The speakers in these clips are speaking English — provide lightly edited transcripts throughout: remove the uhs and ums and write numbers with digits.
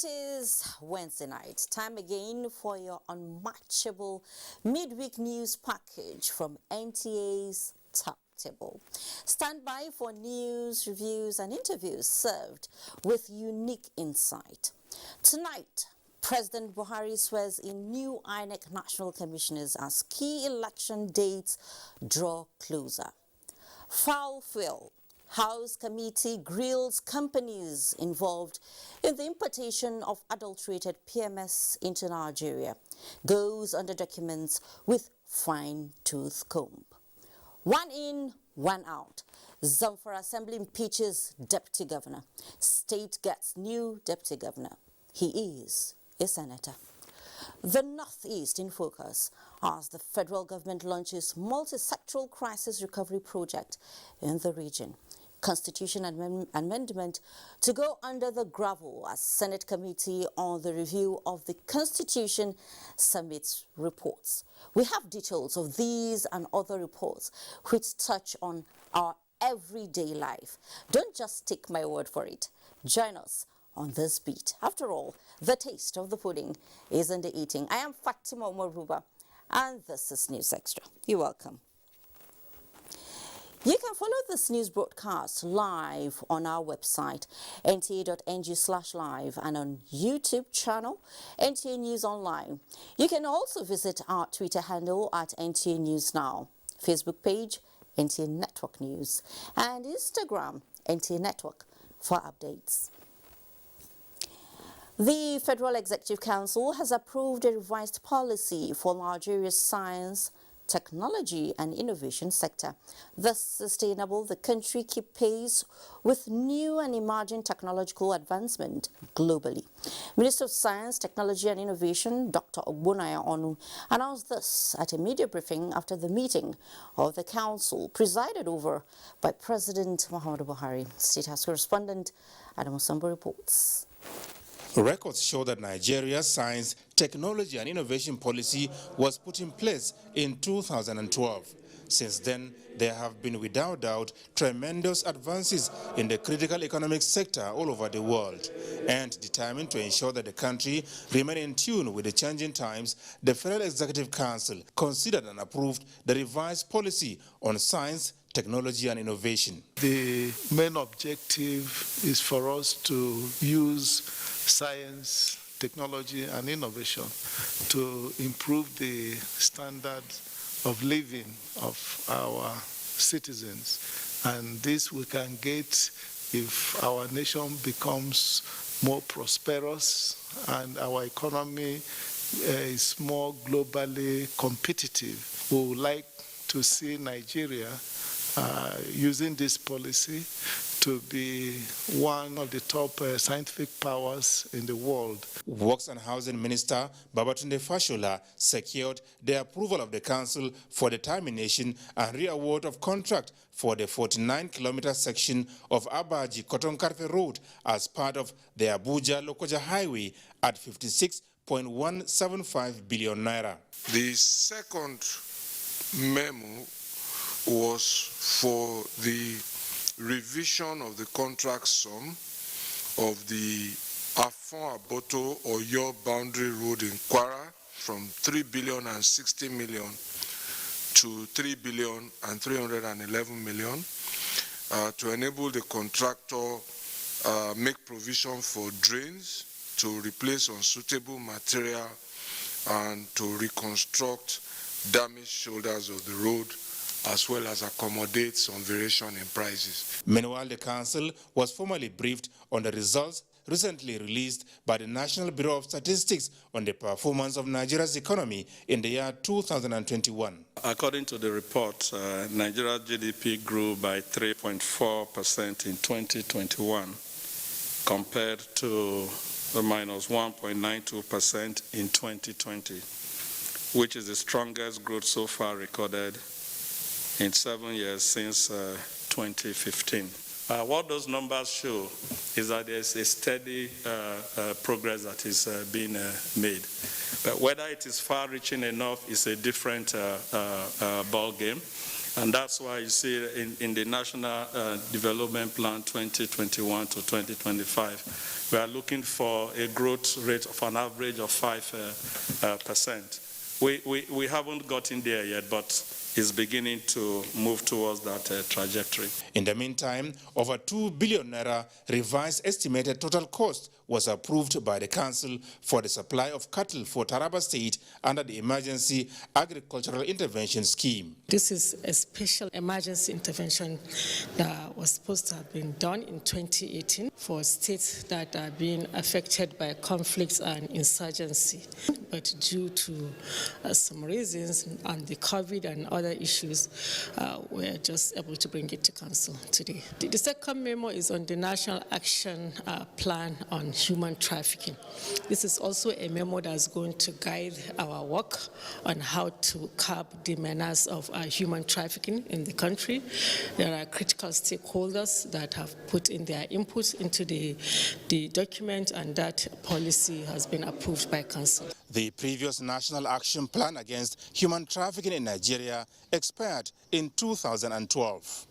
It is Wednesday night, time again for your unmatchable midweek news package from NTA's Top Table. Stand by for news, reviews and interviews served with unique insight. Tonight, President Buhari swears in new INEC national commissioners as key election dates draw closer. Foul Phil. House Committee grills companies involved in the importation of adulterated PMS into Nigeria. Goes under documents with fine-tooth comb. One in, one out. Zamfara Assembly impeaches Deputy Governor. State gets new Deputy Governor. He is a senator. The Northeast in focus as the federal government launches multi-sectoral crisis recovery project in the region. Constitution amendment to go under the gravel as Senate Committee on the Review of the Constitution submits reports. We have details of these and other reports which touch on our everyday life. Don't just take my word for it. Join us on this beat. After all, the taste of the pudding is in the eating. I am Fatima Moruba and this is News Extra. You're welcome. You can follow this news broadcast live on our website, nta.ng/live, and on YouTube channel, NTA News Online. You can also visit our Twitter handle at NTA News Now, Facebook page, NTA Network News, and Instagram, NTA Network, for updates. The Federal Executive Council has approved a revised policy for Nigeria's science, technology and innovation sector. Thus sustainable, the country keep pace with new and emerging technological advancement globally. Minister of Science, Technology and Innovation, Dr. Ogbonaya Onu, announced this at a media briefing after the meeting of the council presided over by President Muhammadu Buhari. State House correspondent Adam Osambo reports. Records show that Nigeria's science, technology and innovation policy was put in place in 2012. Since then, there have been without doubt tremendous advances in the critical economic sector all over the world. And determined to ensure that the country remain in tune with the changing times, the Federal Executive Council considered and approved the revised policy on science, technology and innovation. The main objective is for us to use science, technology and innovation to improve the standard of living of our citizens. And this we can get if our nation becomes more prosperous and our economy is more globally competitive. We would like to see Nigeria using this policy to be one of the top scientific powers in the world. Works and Housing Minister Babatunde Fashola secured the approval of the council for the termination and re-award of contract for the 49-kilometer section of Abaji-Kotonkarfe Road as part of the Abuja-Lokoja Highway at 56.175 billion naira. The second memo was for the revision of the contract sum of the Afon-Aboto or Your Boundary Road in Kwara from 3,060 million to 3,311 million to enable the contractor make provision for drains to replace unsuitable material and to reconstruct damaged shoulders of the road, as well as accommodate some variation in prices. Meanwhile, the council was formally briefed on the results recently released by the National Bureau of Statistics on the performance of Nigeria's economy in the year 2021. According to the report, Nigeria's GDP grew by 3.4% in 2021 compared to the minus 1.92% in 2020, which is the strongest growth so far recorded in 7 years since 2015. What those numbers show is that there's a steady progress that is being made. But whether it is far-reaching enough is a different ball game. And that's why you see in the National Development Plan 2021 to 2025, we are looking for a growth rate of an average of 5%. We haven't gotten there yet, but it's beginning to move towards that trajectory. In the meantime, over 2 billion naira revised estimated total cost was approved by the Council for the supply of cattle for Taraba State under the Emergency Agricultural Intervention Scheme. This is a special emergency intervention that was supposed to have been done in 2018 for states that are being affected by conflicts and insurgency. But due to some reasons and the COVID and other issues, we're just able to bring it to Council today. The second memo is on the National Action Plan on Human Trafficking. This is also a memo that's going to guide our work on how to curb the menace of human trafficking in the country. There are critical stakeholders that have put in their input into the document, and that policy has been approved by Council. The previous National Action Plan against human trafficking in Nigeria expired in 2012.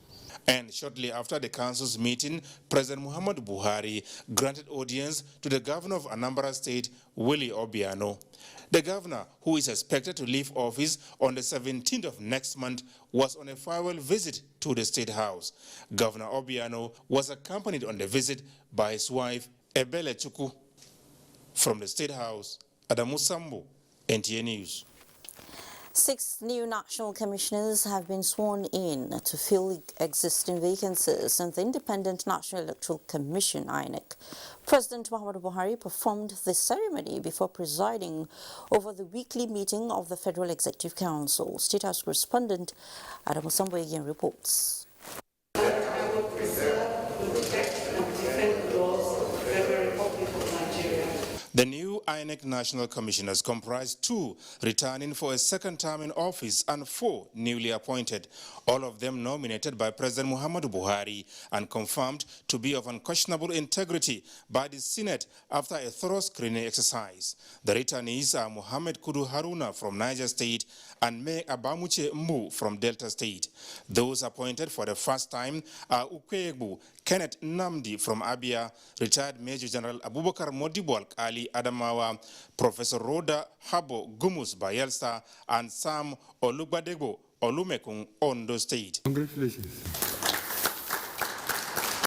And shortly after the Council's meeting, President Muhammadu Buhari granted audience to the Governor of Anambra State, Willie Obiano. The governor, who is expected to leave office on the 17th of next month, was on a farewell visit to the State House. Governor Obiano was accompanied on the visit by his wife, Ebele Chukwu. From the State House, Adamu Sambo, NTA News. 6 new national commissioners have been sworn in to fill existing vacancies in the Independent National Electoral Commission, INEC. President Muhammadu Buhari performed the ceremony before presiding over the weekly meeting of the Federal Executive Council. State House correspondent Adamu Sambo again reports. The new INEC National Commissioners comprise 2 returning for a second term in office and 4 newly appointed, all of them nominated by President Muhammadu Buhari and confirmed to be of unquestionable integrity by the Senate after a thorough screening exercise. The returnees are Mohammed Kudu Haruna from Niger State and May Abamuche Mbu from Delta State. Those appointed for the first time are Ukwegbu Kenneth Namdi from Abia, retired Major General Abubakar Modibo Ali Adamawa, Professor Rhoda Habo Gumus Bayelsa, and Sam Olugbadego Olumekun, Ondo State. Congratulations.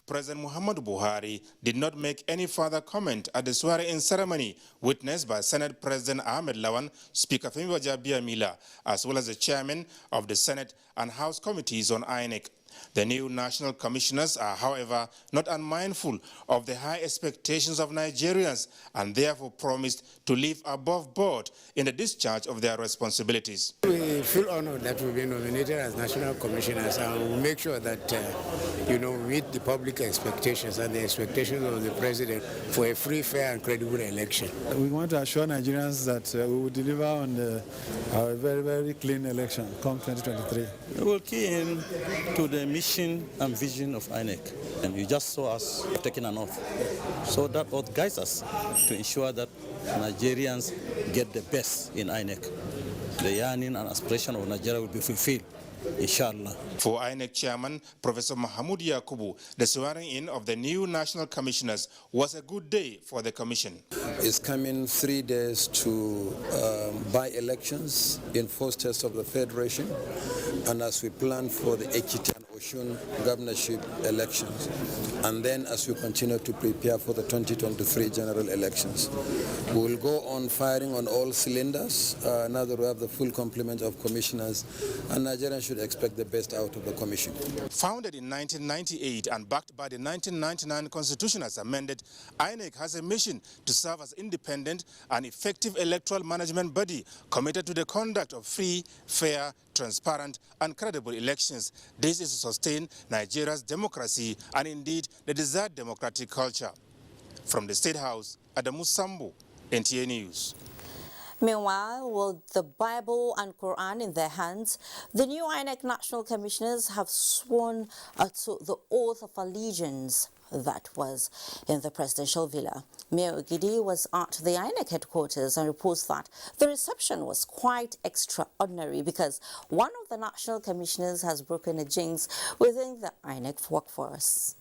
President Muhammadu Buhari did not make any further comment at the swearing-in ceremony witnessed by Senate President Ahmed Lawan, Speaker Femi Bajabiamila, as well as the chairman of the Senate and House committees on INEC. The new national commissioners are, however, not unmindful of the high expectations of Nigerians and therefore promised to live above board in the discharge of their responsibilities. We feel honored that we've been nominated as national commissioners, and we'll make sure that, we meet the public expectations and the expectations of the president for a free, fair, and credible election. We want to assure Nigerians that we will deliver on a very, very clean election come 2023. We will key in to the mission and vision of INEC, and you just saw us taking an oath. So that oath guides us to ensure that Nigerians get the best in INEC. The yearning and aspiration of Nigeria will be fulfilled, inshallah. For INEC Chairman Professor Mahamoud Yakubu, the swearing-in of the new national commissioners was a good day for the commission. It's coming 3 days to by-elections in 4 states of the Federation, and as we plan for the Ekiti and Osun governorship elections, and then as we continue to prepare for the 2023 general elections. We will go on firing on all cylinders now that we have the full complement of commissioners, and Nigerians should expect the best out of the commission. Founded in 1998 and backed by the 1999 Constitution as amended, INEC has a mission to serve as independent and effective electoral management body committed to the conduct of free, fair, transparent and credible elections. This is to sustain Nigeria's democracy and indeed the desired democratic culture. From the State House, Adamu Sambo, NTA News. Meanwhile, with the Bible and Quran in their hands, the new INEC National Commissioners have sworn to the oath of allegiance. that was in the presidential villa. Mayor Ogidi was at the INEC headquarters and reports that the reception was quite extraordinary because one of the national commissioners has broken a jinx within the INEC workforce.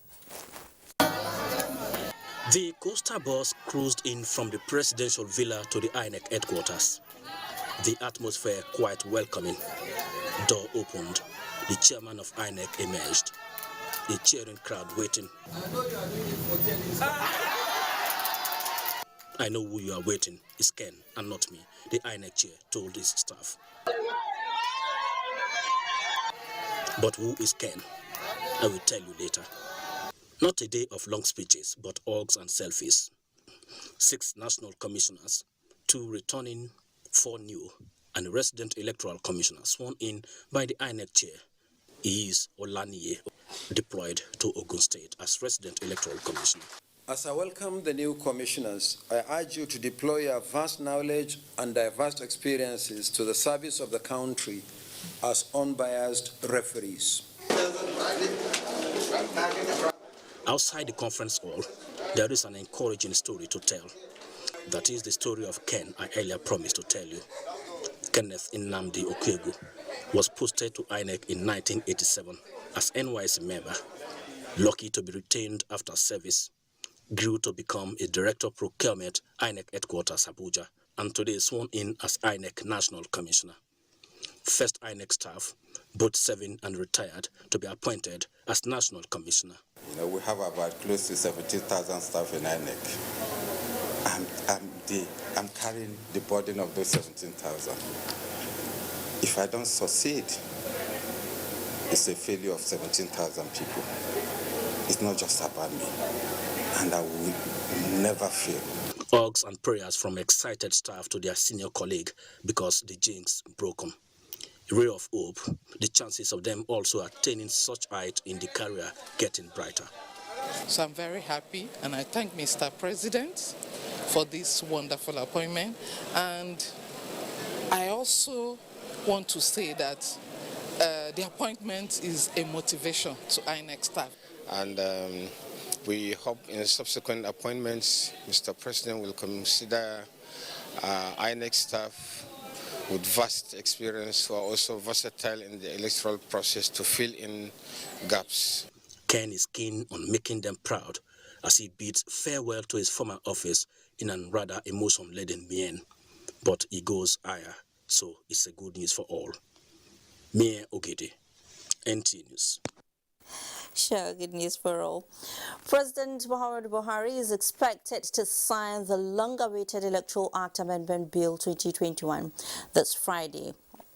The coaster bus cruised in from the presidential villa to the INEC headquarters. The atmosphere quite welcoming. Door opened. The chairman of INEC emerged. A cheering crowd waiting. I know who you are waiting. It's Ken and not me, the INEC chair told his staff. But who is Ken? I will tell you later. Not a day of long speeches, but hugs and selfies. 6 national commissioners, 2 returning, 4 new, and a resident electoral commissioner sworn in by the INEC chair. He is Olaniye, deployed to Ogun State as resident electoral commissioner. As I welcome the new commissioners, I urge you to deploy your vast knowledge and diverse experiences to the service of the country as unbiased referees. Outside the conference hall, there is an encouraging story to tell. That is the story of Ken I earlier promised to tell you. Kenneth Nnamdi Okwegu was posted to INEC in 1987 as NYC member. Lucky to be retained after service, grew to become a director of procurement INEC headquarters Abuja, and today sworn in as INEC National Commissioner. First INEC staff, both serving and retired, to be appointed as National Commissioner. You know, we have about close to 17,000 staff in INEC. I'm carrying the burden of those 17,000. If I don't succeed, it's a failure of 17,000 people. It's not just about me, and I will never fail. Hugs and prayers from excited staff to their senior colleague because the jinx broken. A ray of hope, the chances of them also attaining such height in the career getting brighter. So I'm very happy, and I thank Mr. President for this wonderful appointment. And I also want to say that the appointment is a motivation to INEC staff. And we hope in subsequent appointments, Mr. President will consider INEC staff with vast experience who are also versatile in the electoral process to fill in gaps. Ken is keen on making them proud as he bids farewell to his former office in a rather emotion-laden mien. But he goes higher, so it's a good news for all. Mayor Ogidi, NTA News. Sure, good news for all. President Muhammadu Buhari is expected to sign the long-awaited Electoral Act Amendment Bill 2021 this Friday,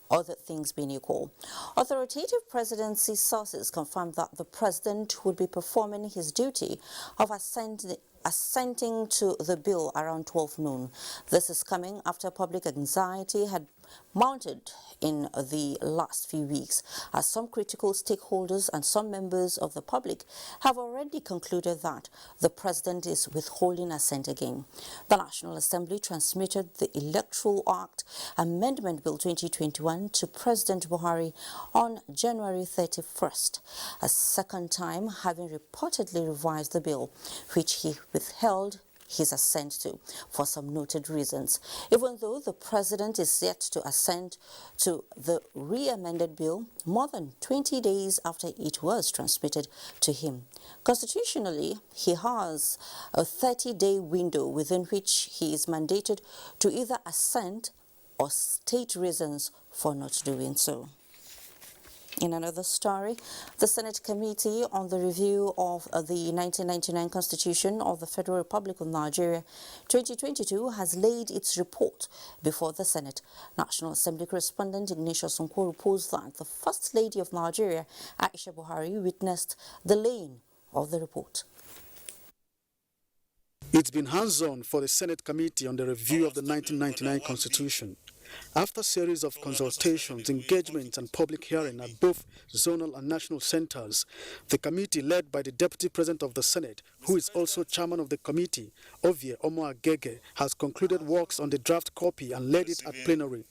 other things being equal. Authoritative presidency sources confirmed that the president would be performing his duty of assenting to the bill around 12 noon. This is coming after public anxiety had mounted in the last few weeks, as some critical stakeholders and some members of the public have already concluded that the president is withholding assent again. The National Assembly transmitted the Electoral Act Amendment Bill 2021 to President Buhari on January 31st, a second time having reportedly revised the bill, which he withheld his assent to for some noted reasons. Even though the president is yet to assent to the re-amended bill more than 20 days after it was transmitted to him. Constitutionally, he has a 30-day window within which he is mandated to either assent or state reasons for not doing so. In another story, the Senate Committee on the Review of the 1999 Constitution of the Federal Republic of Nigeria 2022 has laid its report before the Senate. National Assembly correspondent Ignatius Nko reports that the First Lady of Nigeria, Aisha Buhari, witnessed the laying of the report. It's been hands-on for the Senate Committee on the Review of the 1999 Constitution. After a series of consultations, engagements and public hearing at both zonal and national centers, the committee led by the Deputy President of the Senate, who is also chairman of the committee, Ovie Omoagege, has concluded works on the draft copy and led it at plenary.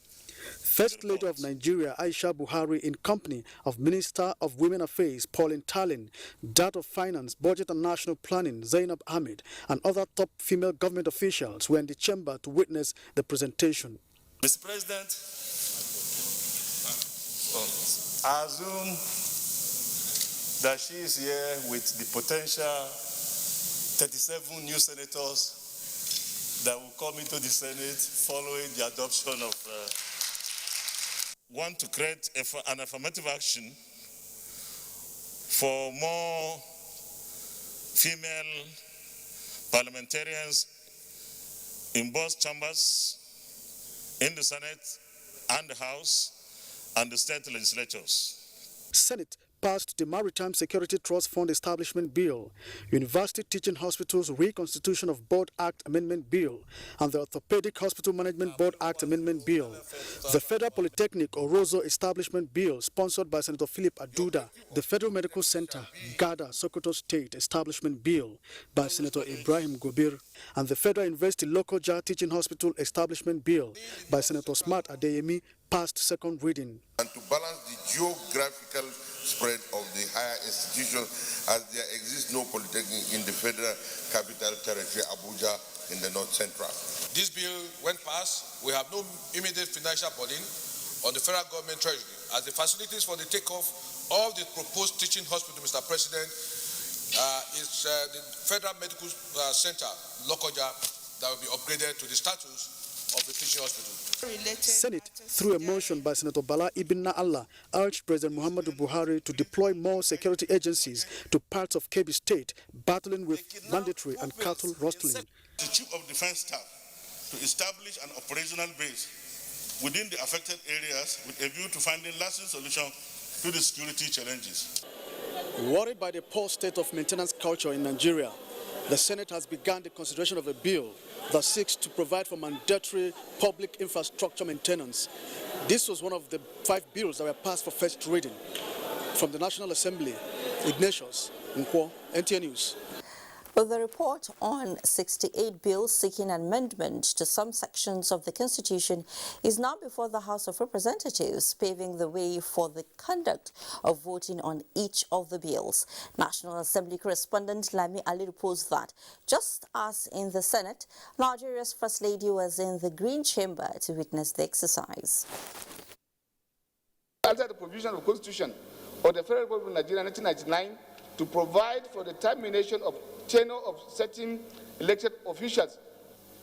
First Lady of Nigeria, Aisha Buhari, in company of Minister of Women Affairs, Pauline Talin, that of Finance, Budget and National Planning, Zainab Ahmed, and other top female government officials were in the chamber to witness the presentation. Mr. President, I assume that she is here with the potential 37 new senators that will come into the Senate following the adoption of want to create an affirmative action for more female parliamentarians in both chambers, in the Senate and the House and the state legislatures. Senate passed the Maritime Security Trust Fund Establishment Bill, University Teaching Hospitals Reconstitution of Board Act Amendment Bill, and the Orthopedic Hospital Management Board Act Amendment Bill. The Federal Polytechnic Orozo Establishment Bill, sponsored by Senator Philip Aduda. The Federal Medical Center, Gada, Sokoto State Establishment Bill by Senator Ibrahim Gobir, and the Federal University Lokoja Teaching Hospital Establishment Bill by Senator Smart Adeyemi passed second reading. And to balance the geographical spread of the higher institutions, as there exists no polytechnic in the Federal Capital Territory, Abuja, in the North Central. This bill, when passed, we have no immediate financial burden on the federal government treasury, as the facilities for the takeoff of the proposed teaching hospital, Mr. President, is the Federal Medical Center, Lokoja, that will be upgraded to the status of the teaching hospital. Senate, through a motion by Senator Bala Ibn Allah, urged President Muhammadu Buhari to deploy more security agencies to parts of Kebbi State battling with banditry and cattle rustling. The Chief of Defense Staff to establish an operational base within the affected areas with a view to finding lasting solutions to the security challenges. Worried by the poor state of maintenance culture in Nigeria, the Senate has begun the consideration of a bill that seeks to provide for mandatory public infrastructure maintenance. This was one of the 5 bills that were passed for first reading. From the National Assembly, Ignatius Nkwo, NTA News. But the report on 68 bills seeking amendment to some sections of the Constitution is now before the House of Representatives, paving the way for the conduct of voting on each of the bills. National Assembly correspondent Lami Ali reports that, just as in the Senate, Nigeria's First Lady was in the Green Chamber to witness the exercise. Under the provision of the Constitution of the Federal Republic of Nigeria 1999 to provide for the termination of tenure of certain elected officials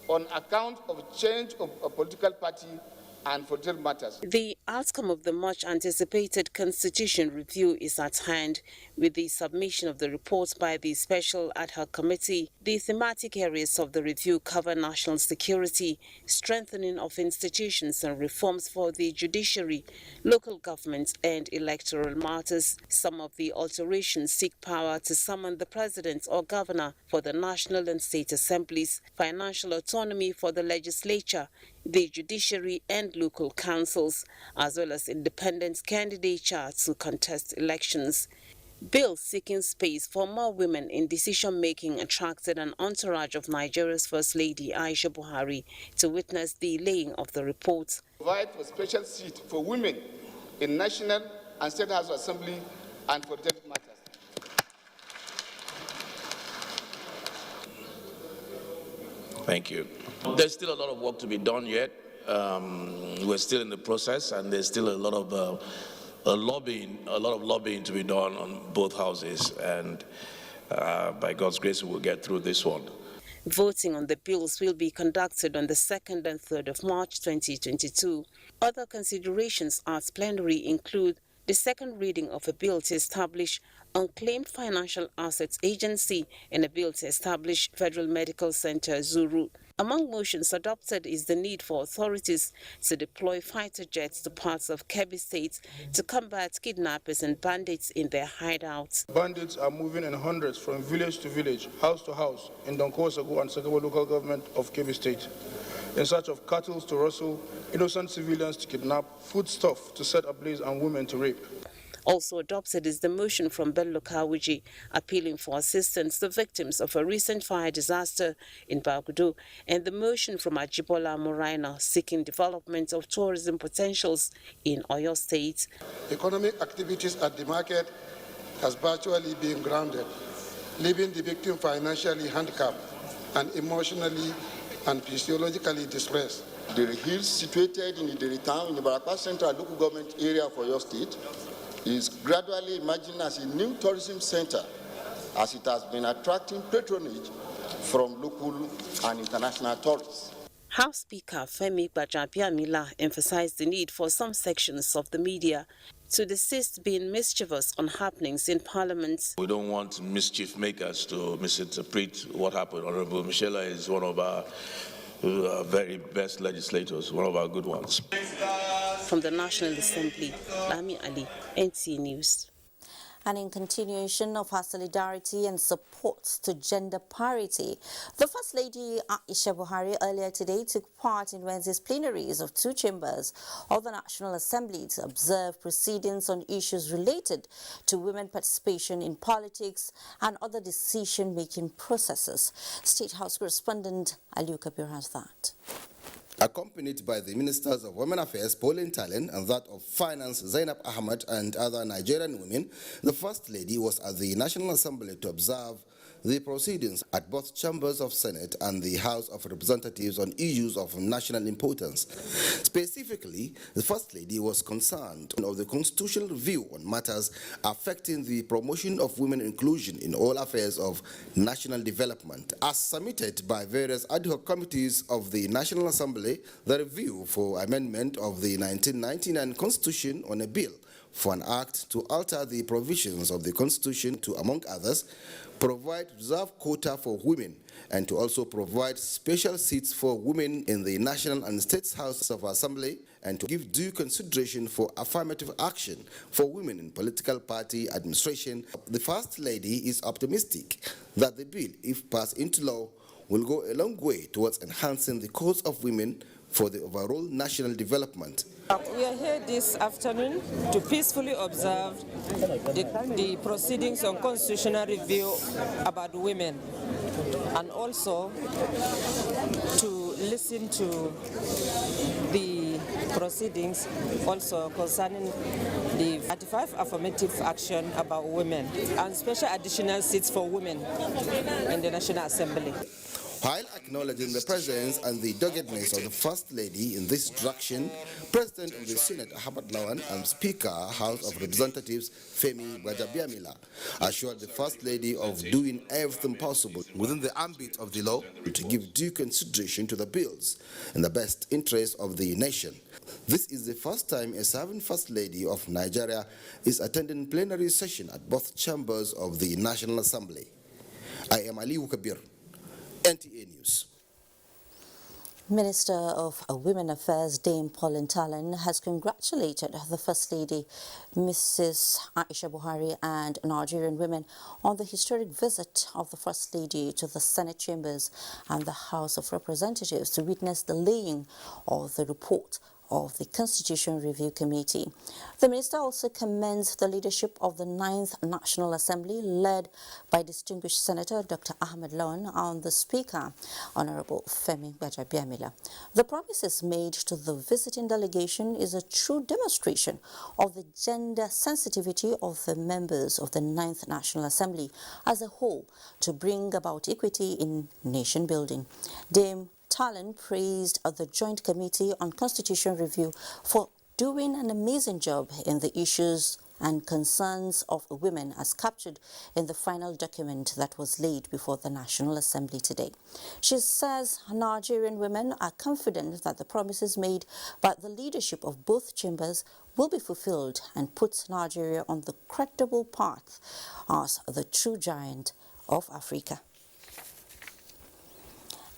on account of change of a political party and for different matters. The outcome of the much-anticipated constitution review is at hand, with the submission of the report by the Special Ad Hoc Committee. The thematic areas of the review cover national security, strengthening of institutions and reforms for the judiciary, local government and electoral matters. Some of the alterations seek power to summon the president or governor for the national and state assemblies, financial autonomy for the legislature, the judiciary and local councils, as well as independent candidature to contest elections. Bills seeking space for more women in decision-making attracted an entourage of Nigeria's First Lady Aisha Buhari to witness the laying of the report. Provide for special seat for women in National and State House of Assembly and for different matters. Thank you. There's still a lot of work to be done yet. We're still in the process, and there's still a lot of lobbying to be done on both houses. And by God's grace, we'll get through this one. Voting on the bills will be conducted on the 2nd and 3rd of March 2022. Other considerations at plenary include the second reading of a bill to establish Unclaimed Financial Assets Agency and a bill to establish Federal Medical Center Zuru. Among motions adopted is the need for authorities to deploy fighter jets to parts of Kebbi State to combat kidnappers and bandits in their hideouts. Bandits are moving in hundreds from village to village, house to house in Donkosago and Sakabo local government of Kebbi State, in search of cattle to rustle, innocent civilians to kidnap, foodstuff to set ablaze and women to rape. Also adopted is the motion from Bello Kawuji appealing for assistance to victims of a recent fire disaster in Bagudu, and the motion from Ajibola Moraina seeking development of tourism potentials in Oyo State. Economic activities at the market has virtually been grounded, leaving the victim financially handicapped and emotionally and physiologically distressed. The hills situated in the town in the Barakwa Central local government area for your state is gradually emerging as a new tourism center, as it has been attracting patronage from local and international tourists. House Speaker Femi Gbajabiamila emphasized the need for some sections of the media to desist being mischievous on happenings in Parliament. We don't want mischief makers to misinterpret what happened. Honorable Michela is one of our very best legislators, one of our good ones. From the National Assembly, Lami Ali, NTA News. And in continuation of her solidarity and support to gender parity, the First Lady Aisha Buhari earlier today took part in Wednesday's plenaries of 2 chambers of the National Assembly to observe proceedings on issues related to women participation in politics and other decision-making processes. State House correspondent Aliu Kabir has that. Accompanied by the Ministers of Women Affairs, Pauline Talen, and that of Finance, Zainab Ahmad, and other Nigerian women, the First Lady was at the National Assembly to observe the proceedings at both chambers of Senate and the House of Representatives on issues of national importance. Specifically, the First Lady was concerned of the constitutional review on matters affecting the promotion of women inclusion in all affairs of national development. As submitted by various ad hoc committees of the National Assembly, the review for amendment of the 1999 Constitution on a bill for an act to alter the provisions of the Constitution to, among others, provide reserved quota for women and to also provide special seats for women in the National and State House of Assembly and to give due consideration for affirmative action for women in political party administration. The First Lady is optimistic that the bill, if passed into law, will go a long way towards enhancing the cause of women for the overall national development. We are here this afternoon to peacefully observe the proceedings on constitutional review about women, and also to listen to the proceedings also concerning the 35 affirmative action about women and special additional seats for women in the National Assembly. While acknowledging the presence and the doggedness of the First Lady in this direction, President of the Senate Ahmad Lawan and Speaker House of Representatives Femi Gbajabiamila assured the First Lady of doing everything possible within the ambit of the law to give due consideration to the bills in the best interest of the nation. This is the first time a serving First Lady of Nigeria is attending plenary session at both chambers of the National Assembly. I am Aliu Kabir, NTA News. Minister of Women Affairs Dame Pauline Talen has congratulated the First Lady Mrs. Aisha Buhari and Nigerian women on the historic visit of the First Lady to the Senate chambers and the House of Representatives to witness the laying of the report of the Constitution Review Committee. The minister also commends the leadership of the 9th National Assembly, led by distinguished Senator Dr. Ahmed Lawan and the Speaker, Honorable Femi Gbajabiamila. The promises made to the visiting delegation is a true demonstration of the gender sensitivity of the members of the 9th National Assembly as a whole to bring about equity in nation building. Dame Talen praised the Joint Committee on Constitution Review for doing an amazing job in the issues and concerns of women as captured in the final document that was laid before the National Assembly today. She says Nigerian women are confident that the promises made by the leadership of both chambers will be fulfilled and put Nigeria on the credible path as the true giant of Africa.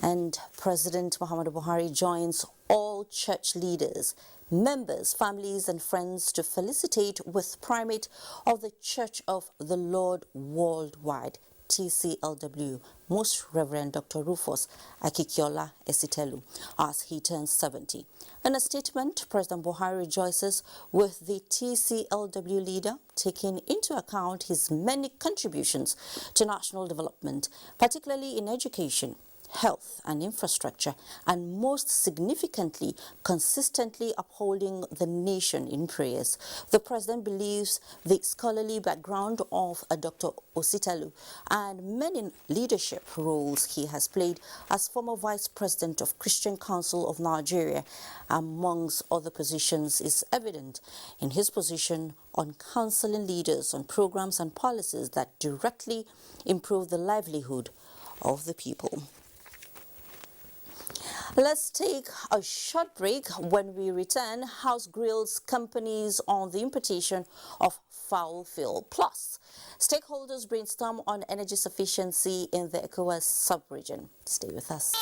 And President Muhammadu Buhari joins all church leaders, members, families and friends to felicitate with primate of the Church of the Lord Worldwide, TCLW, Most Reverend Dr. Rufus Akikiola Esitelu, as he turns 70. In a statement, President Buhari rejoices with the TCLW leader, taking into account his many contributions to national development, particularly in education, health and infrastructure, and most significantly, consistently upholding the nation in prayers. The president believes the scholarly background of Dr. Ositalu and many leadership roles he has played as former vice president of Christian Council of Nigeria, amongst other positions, is evident in his position on counseling leaders on programs and policies that directly improve the livelihood of the people. Let's take a short break. When we return, House grills companies on the importation of foul fuel. Plus, stakeholders brainstorm on energy sufficiency in the ECOWAS sub-region. Stay with us.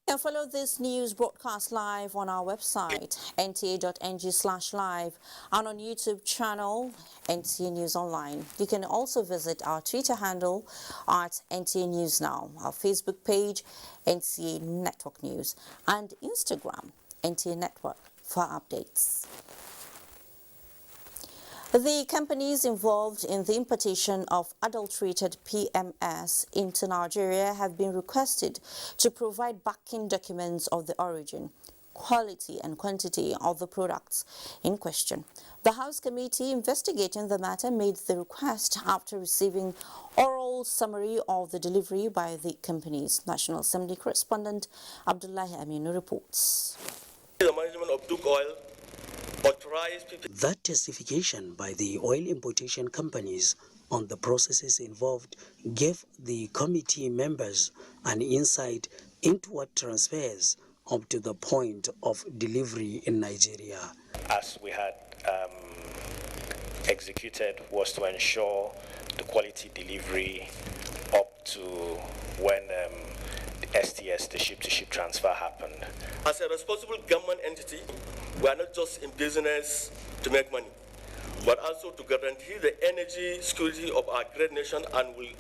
You can follow this news broadcast live on our website, nta.ng/live, and on YouTube channel, NTA News Online. You can also visit our Twitter handle at NTA News Now, our Facebook page, NTA Network News, and Instagram, NTA Network, for updates. The companies involved in the importation of adulterated PMS into Nigeria have been requested to provide backing documents of the origin, quality and quantity of the products in question. The House committee investigating the matter made the request after receiving oral summary of the delivery by the companies. National Assembly correspondent Abdullahi Aminu reports. The management of Duke Oil authorized people. That testification by the oil importation companies on the processes involved gave the committee members an insight into what transfers up to the point of delivery in Nigeria. As we had executed was to ensure the quality delivery up to when the STS, the ship-to-ship transfer, happened. As a responsible government entity, we are not just in business to make money, but also to guarantee the energy security of our great nation and will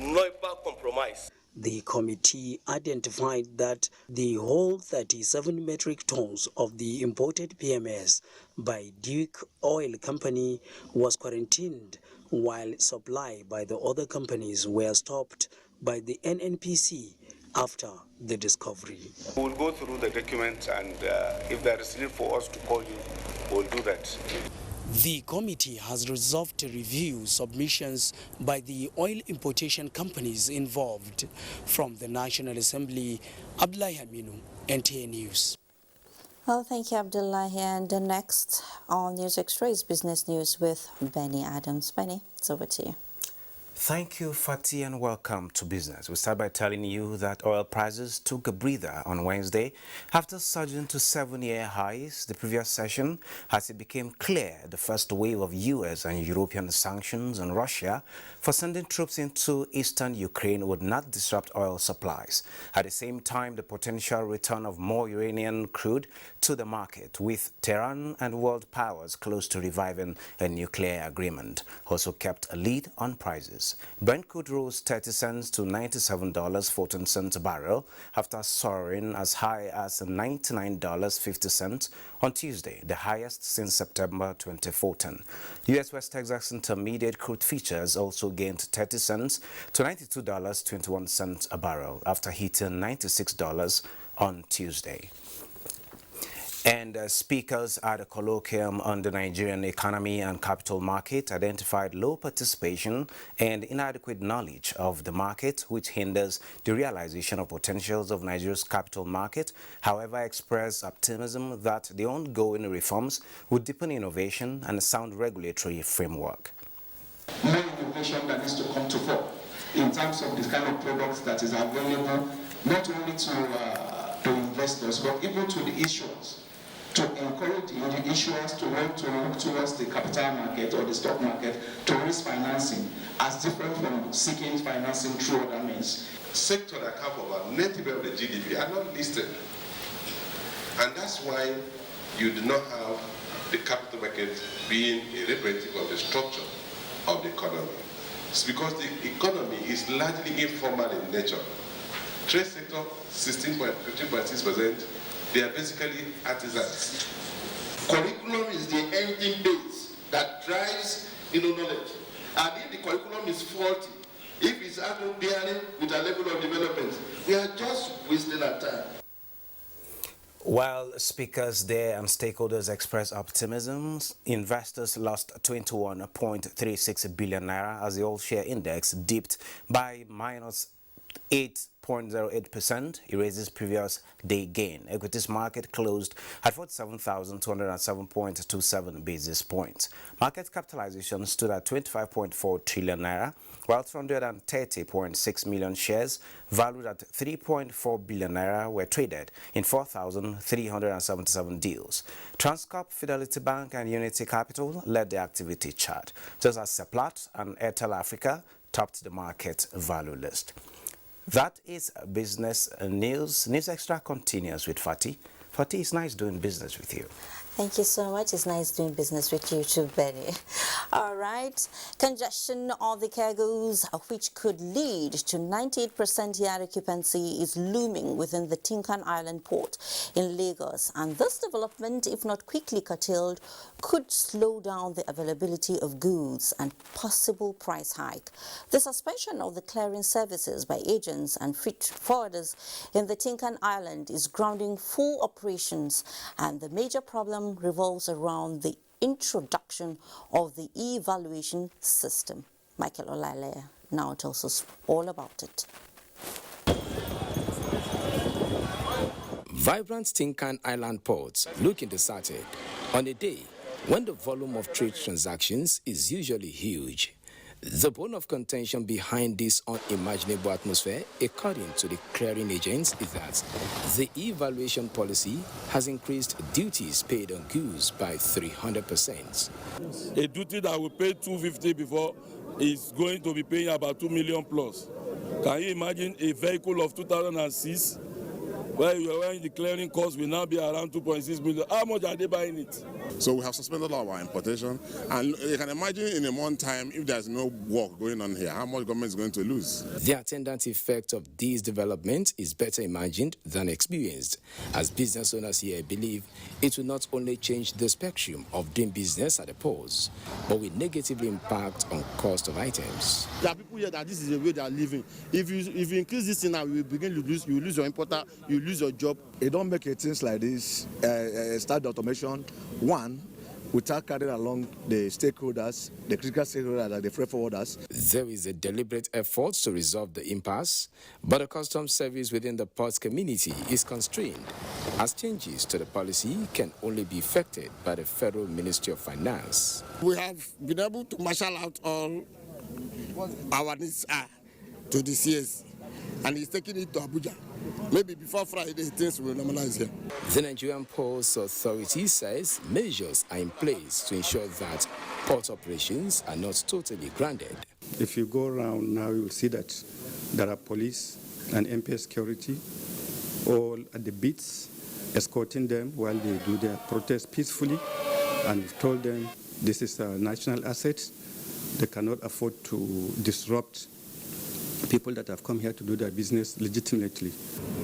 never compromise. The committee identified that the whole 37 metric tons of the imported PMS by Duke Oil Company was quarantined, while supply by the other companies were stopped by the NNPC after the discovery. We will go through the documents, and if there is need for us to call you, we'll do that. The committee has resolved to review submissions by the oil importation companies involved. From the National Assembly, Abdullahi Aminu, NTA News. Well, thank you, Abdullahi. And next on News Extra is Business News with Benny Adams. Benny, it's over to you. Thank you, Fatih, and welcome to Business. We start by telling you that oil prices took a breather on Wednesday after surging to 7-year highs the previous session as it became clear the first wave of US and European sanctions on Russia for sending troops into eastern Ukraine would not disrupt oil supplies. At the same time, the potential return of more Iranian crude to the market, with Tehran and world powers close to reviving a nuclear agreement, also kept a lead on prices. Brent crude rose 30 cents to $97.14 a barrel after soaring as high as $99.50 on Tuesday, the highest since September 2014. U.S. West Texas Intermediate crude futures also gained 30 cents to $92.21 a barrel after hitting $96 on Tuesday. And speakers at a colloquium on the Nigerian economy and capital market identified low participation and inadequate knowledge of the market, which hinders the realization of potentials of Nigeria's capital market. However, expressed optimism that the ongoing reforms would deepen innovation and a sound regulatory framework. More innovation that needs to come to fore in terms of the kind of products that is available, not only to investors, but even to the issuers, to encourage the issuers to want to look towards the capital market or the stock market to raise financing, as different from seeking financing through other means. Sectors that account for about 90% of the GDP are not listed. And that's why you do not have the capital market being a representative of the structure of the economy. It's because the economy is largely informal in nature. Trade sector, 15.6%, they are basically artisans. Curriculum is the engine base that drives knowledge. And if the curriculum is faulty, if it's not bearing with a level of development, we are just wasting our time. While speakers there and stakeholders express optimism, investors lost 21.36 billion naira as the all-share index dipped by minus 8.08%, erases previous day gain. Equities market closed at 47,207.27 basis points. Market capitalization stood at 25.4 trillion naira, while 230.6 million shares valued at 3.4 billion naira were traded in 4,377 deals. Transcorp, Fidelity Bank and Unity Capital led the activity chart, just as Seplat and Airtel Africa topped the market value list. That is business news. News Extra continues with Fatih. Fatih, it's nice doing business with you. Thank you so much. It's nice doing business with you too, Benny. All right. Congestion of the cargoes, which could lead to 98% yard occupancy, is looming within the Tinkan Island port in Lagos. And this development, if not quickly curtailed, could slow down the availability of goods and possible price hike. The suspension of the clearing services by agents and freight forwarders in the Tinkan Island is grounding full operations, and the major problem revolves around the introduction of the e-valuation system. Michael Olaleye now tells us all about it. Vibrant Tinkan Island ports look intersected on a day when the volume of trade transactions is usually huge. The bone of contention behind this unimaginable atmosphere, according to the clearing agents, is that the evaluation policy has increased duties paid on goods by 300%. A duty that we paid 250 before is going to be paying about 2 million plus. Can you imagine a vehicle of 2006 where the clearing cost will now be around 2.6 million? How much are they buying it? So we have suspended all our importation, and you can imagine in a month time, if there's no work going on here, how much government is going to lose. The attendant effect of these developments is better imagined than experienced, as business owners here believe it will not only change the spectrum of doing business at the ports, but will negatively impact on cost of items. There are people here that this is the way they are living. If you increase this thing now, you will begin to lose. You lose your importer, you lose your job. You don't make things like this, start the automation, one, without carrying along the stakeholders, the critical stakeholders, like the freight forwarders. There is a deliberate effort to resolve the impasse, but the customs service within the ports community is constrained, as changes to the policy can only be effected by the Federal Ministry of Finance. We have been able to marshal out all our needs to the CS, and he's taking it to Abuja. Maybe before Friday, things will normalize here. The Nigerian Ports Authority says measures are in place to ensure that port operations are not totally grounded. If you go around now, you will see that there are police and NTA security all at the beats, escorting them while they do their protest peacefully. And we've told them this is a national asset. They cannot afford to disrupt people that have come here to do their business legitimately.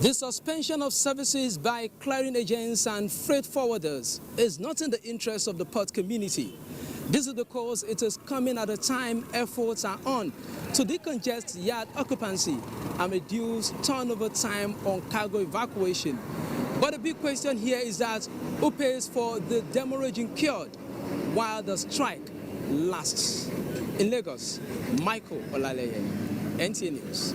The suspension of services by clearing agents and freight forwarders is not in the interest of the port community. This is because it is coming at a time efforts are on to decongest yard occupancy and reduce turnover time on cargo evacuation. But the big question here is that who pays for the demurrage incurred while the strike lasts? In Lagos, Michael Olaleye, NTA News.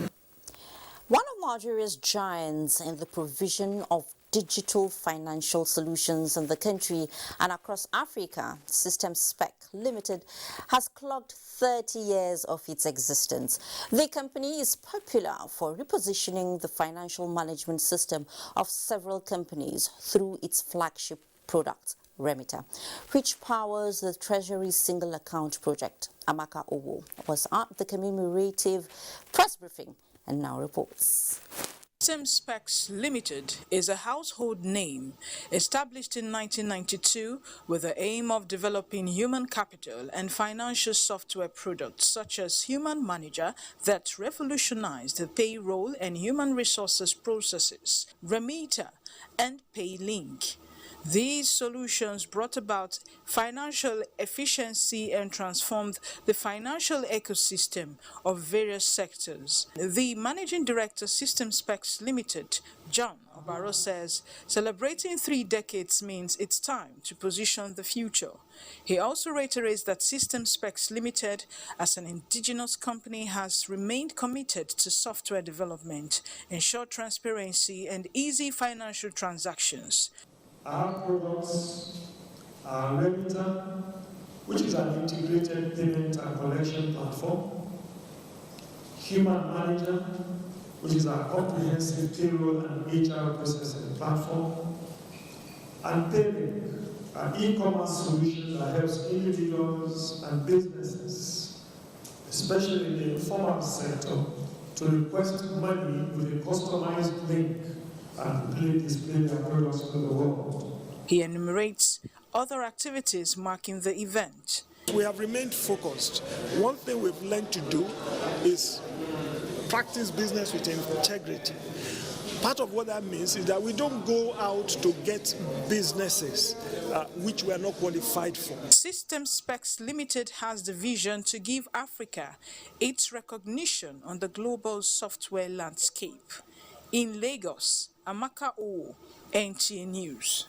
One of Nigeria's giants in the provision of digital financial solutions in the country and across Africa, System Spec Limited, has clocked 30 years of its existence. The company is popular for repositioning the financial management system of several companies through its flagship product, Remitter, which powers the Treasury Single Account Project. Amaka Owo was at the commemorative press briefing and now reports. System Specs Limited is a household name established in 1992 with the aim of developing human capital and financial software products such as Human Manager that revolutionized the payroll and human resources processes, Remitter, and PayLink. These solutions brought about financial efficiency and transformed the financial ecosystem of various sectors. The Managing Director, System Specs Limited, John Obaro, says celebrating 3 decades means it's time to position the future. He also reiterates that System Specs Limited, as an indigenous company, has remained committed to software development, ensure transparency and easy financial transactions. Our products are Remitter, which is an integrated payment and collection platform, Human Manager, which is a comprehensive payroll and HR processing platform, and PayLink, an e-commerce solution that helps individuals and businesses, especially in the informal sector, to request money with a customized link and display their products to the world. He enumerates other activities marking the event. We have remained focused. One thing we've learned to do is practice business with integrity. Part of what that means is that we don't go out to get businesses which we are not qualified for. System Specs Limited has the vision to give Africa its recognition on the global software landscape. In Lagos, Amaka O, NTA News.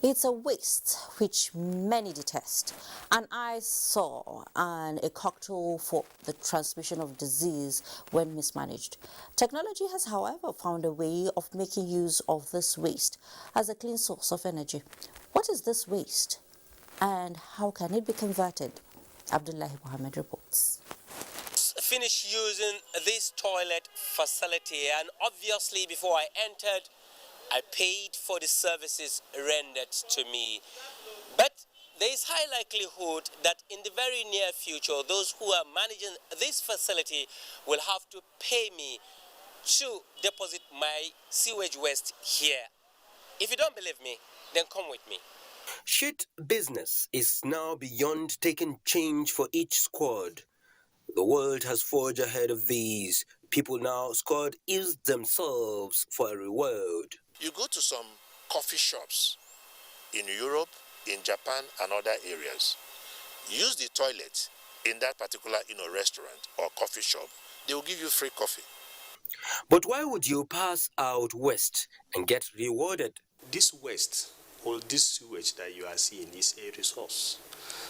It's a waste which many detest, an eyesore and a cocktail for the transmission of disease when mismanaged. Technology has, however, found a way of making use of this waste as a clean source of energy. What is this waste and how can it be converted? Abdullahi Mohammed reports. Finished using this toilet facility, and obviously before I entered, I paid for the services rendered to me. But there is high likelihood that in the very near future, those who are managing this facility will have to pay me to deposit my sewage waste here. If you don't believe me, then come with me. Shit business is now beyond taking change for each squad. The world has forged ahead of these. People now squad use themselves for a reward. You go to some coffee shops in Europe, in Japan, and other areas. Use the toilet in that particular restaurant or coffee shop. They will give you free coffee. But why would you pass out waste and get rewarded? This waste or this sewage that you are seeing is a resource.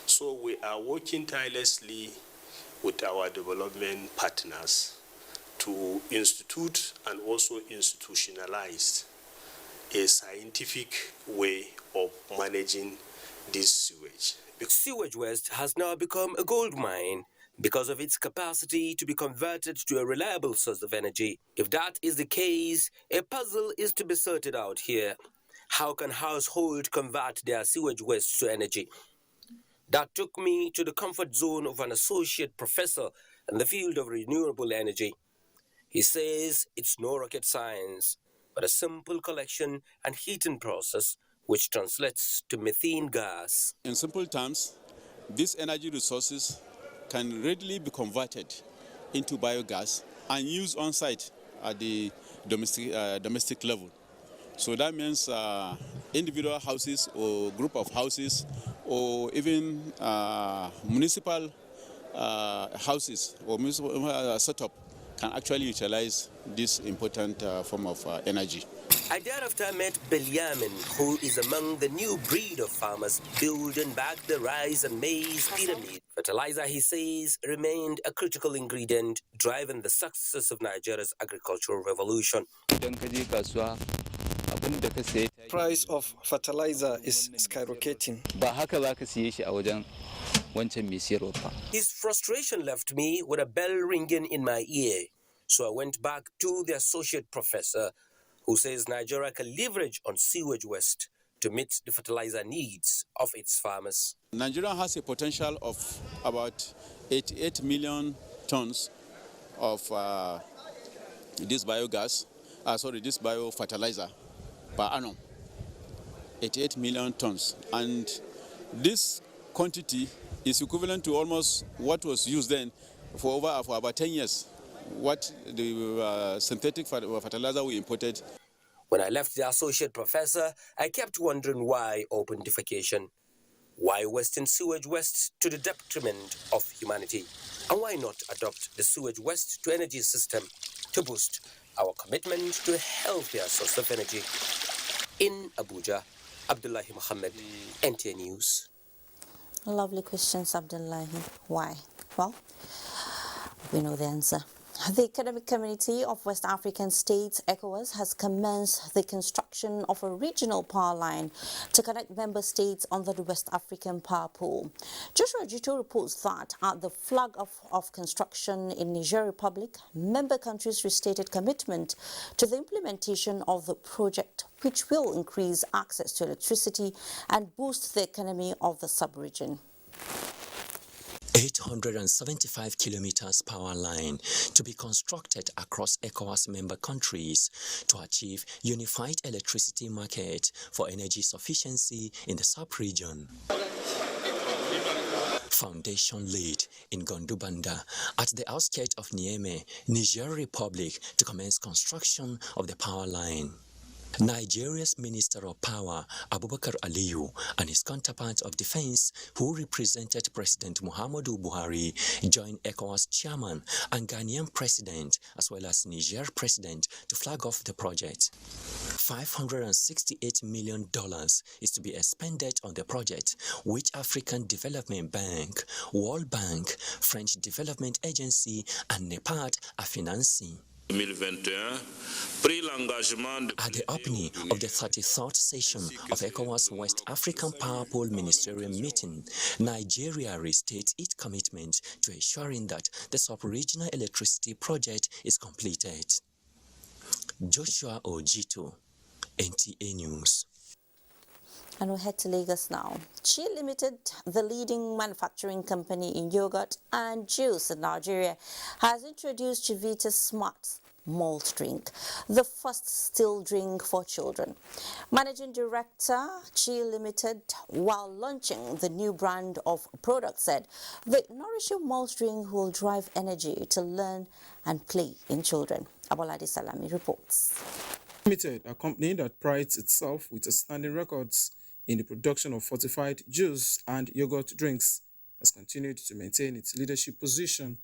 So we are working tirelessly with our development partners to institute and also institutionalize a scientific way of managing this sewage. Sewage waste has now become a gold mine because of its capacity to be converted to a reliable source of energy. If that is the case, a puzzle is to be sorted out here. How can households convert their sewage waste to energy? That took me to the comfort zone of an associate professor in the field of renewable energy. He says it's no rocket science, but a simple collection and heating process which translates to methane gas. In simple terms, these energy resources can readily be converted into biogas and used on site at the domestic level. So that means individual houses or group of houses or even municipal houses or municipal setup can actually utilize this important form of energy. I thereafter met Belyamin, who is among the new breed of farmers building back the rice and maize pyramid. Fertilizer, he says, remained a critical ingredient driving the success of Nigeria's agricultural revolution. Price of fertilizer is skyrocketing. His frustration left me with a bell ringing in my ear. So I went back to the associate professor who says Nigeria can leverage on sewage waste to meet the fertilizer needs of its farmers. Nigeria has a potential of about 88 million tons of this biogas, this biofertilizer per annum, 88 million tons. And this quantity is equivalent to almost what was used then for about 10 years, what the synthetic fertilizer we imported. When I left the associate professor, I kept wondering why open defecation? Why wasting sewage waste to the detriment of humanity? And why not adopt the sewage waste to energy system to boost our commitment to a healthier source of energy? In Abuja, Abdullahi Mohammed, NTA News. Lovely questions, Abdullahi. Why? Well, we know the answer. The Economic Community of West African States, ECOWAS, has commenced the construction of a regional power line to connect member states under the West African Power Pool. Joshua Jito reports that at the flag of construction in Niger Republic, member countries restated commitment to the implementation of the project, which will increase access to electricity and boost the economy of the sub-region. 875 kilometers power line to be constructed across ECOWAS member countries to achieve unified electricity market for energy sufficiency in the sub-region. Foundation laid in Gondubanda at the outskirts of Niamey, Niger Republic, to commence construction of the power line. Nigeria's Minister of Power, Abubakar Aliyu, and his counterpart of defense, who represented President Muhammadu Buhari, joined ECOWAS chairman and Ghanaian president, as well as Niger president, to flag off the project. $568 million is to be expended on the project, which African Development Bank, World Bank, French Development Agency, and NEPAD are financing. At the opening of the 33rd session of ECOWAS West African Power Pool Ministerial meeting, Nigeria restates its commitment to ensuring that the sub-regional electricity project is completed. Joshua Ojito, NTA News. And we head to Lagos now. Chi Limited, the leading manufacturing company in yogurt and juice in Nigeria, has introduced Chivita Smart Malt Drink, the first still drink for children. Managing Director, Chi Limited, while launching the new brand of products, said the nourishing malt drink will drive energy to learn and play in children. Abolade Salami reports. Limited, a company that prides itself with outstanding records in the production of fortified juice and yogurt drinks, has continued to maintain its leadership position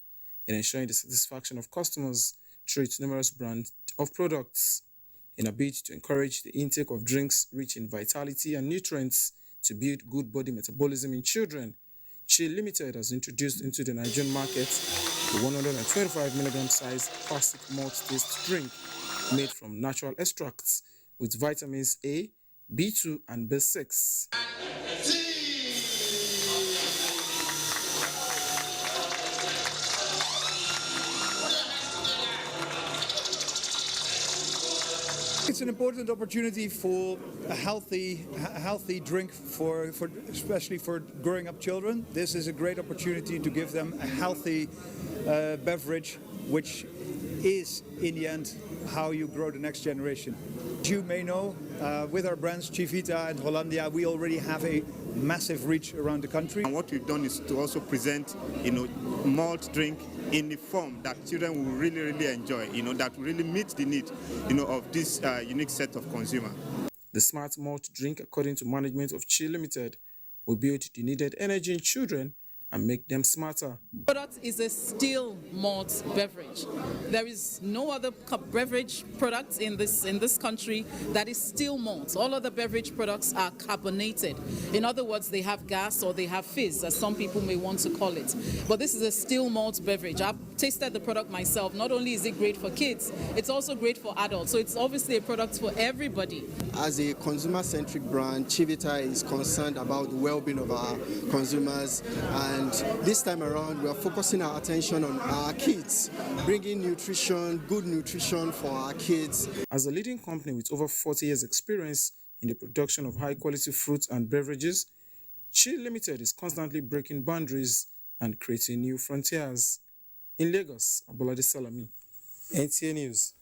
in ensuring the satisfaction of customers through its numerous brands of products. In a bid to encourage the intake of drinks rich in vitality and nutrients to build good body metabolism in children, Chi Limited has introduced into the Nigerian market the 125 milligram size classic malt taste drink made from natural extracts with vitamins A, B2 and B6. It's an important opportunity for a healthy drink for especially for growing up children. This is a great opportunity to give them a healthy beverage, which is in the end how you grow the next generation. As you may know, with our brands Chivita and Hollandia, we already have a massive reach around the country. And what we've done is to also present, malt drink in the form that children will really enjoy, that will really meet the need, of this unique set of consumer. The smart malt drink, according to management of Chi Limited, will build the needed energy in children and make them smarter. Product is a still malt beverage. There is no other beverage product in this country that is still malt. All other beverage products are carbonated. In other words, they have gas or they have fizz, as some people may want to call it. But this is a still malt beverage. I've tasted the product myself. Not only is it great for kids, it's also great for adults. So it's obviously a product for everybody. As a consumer-centric brand, Chivita is concerned about the well-being of our consumers, and this time around we are focusing our attention on our kids, bringing good nutrition for our kids. As a leading company with over 40 years experience in the production of high-quality fruits and beverages, Chi Limited is constantly breaking boundaries and creating new frontiers. In Lagos, Abolade Salami, NTA News.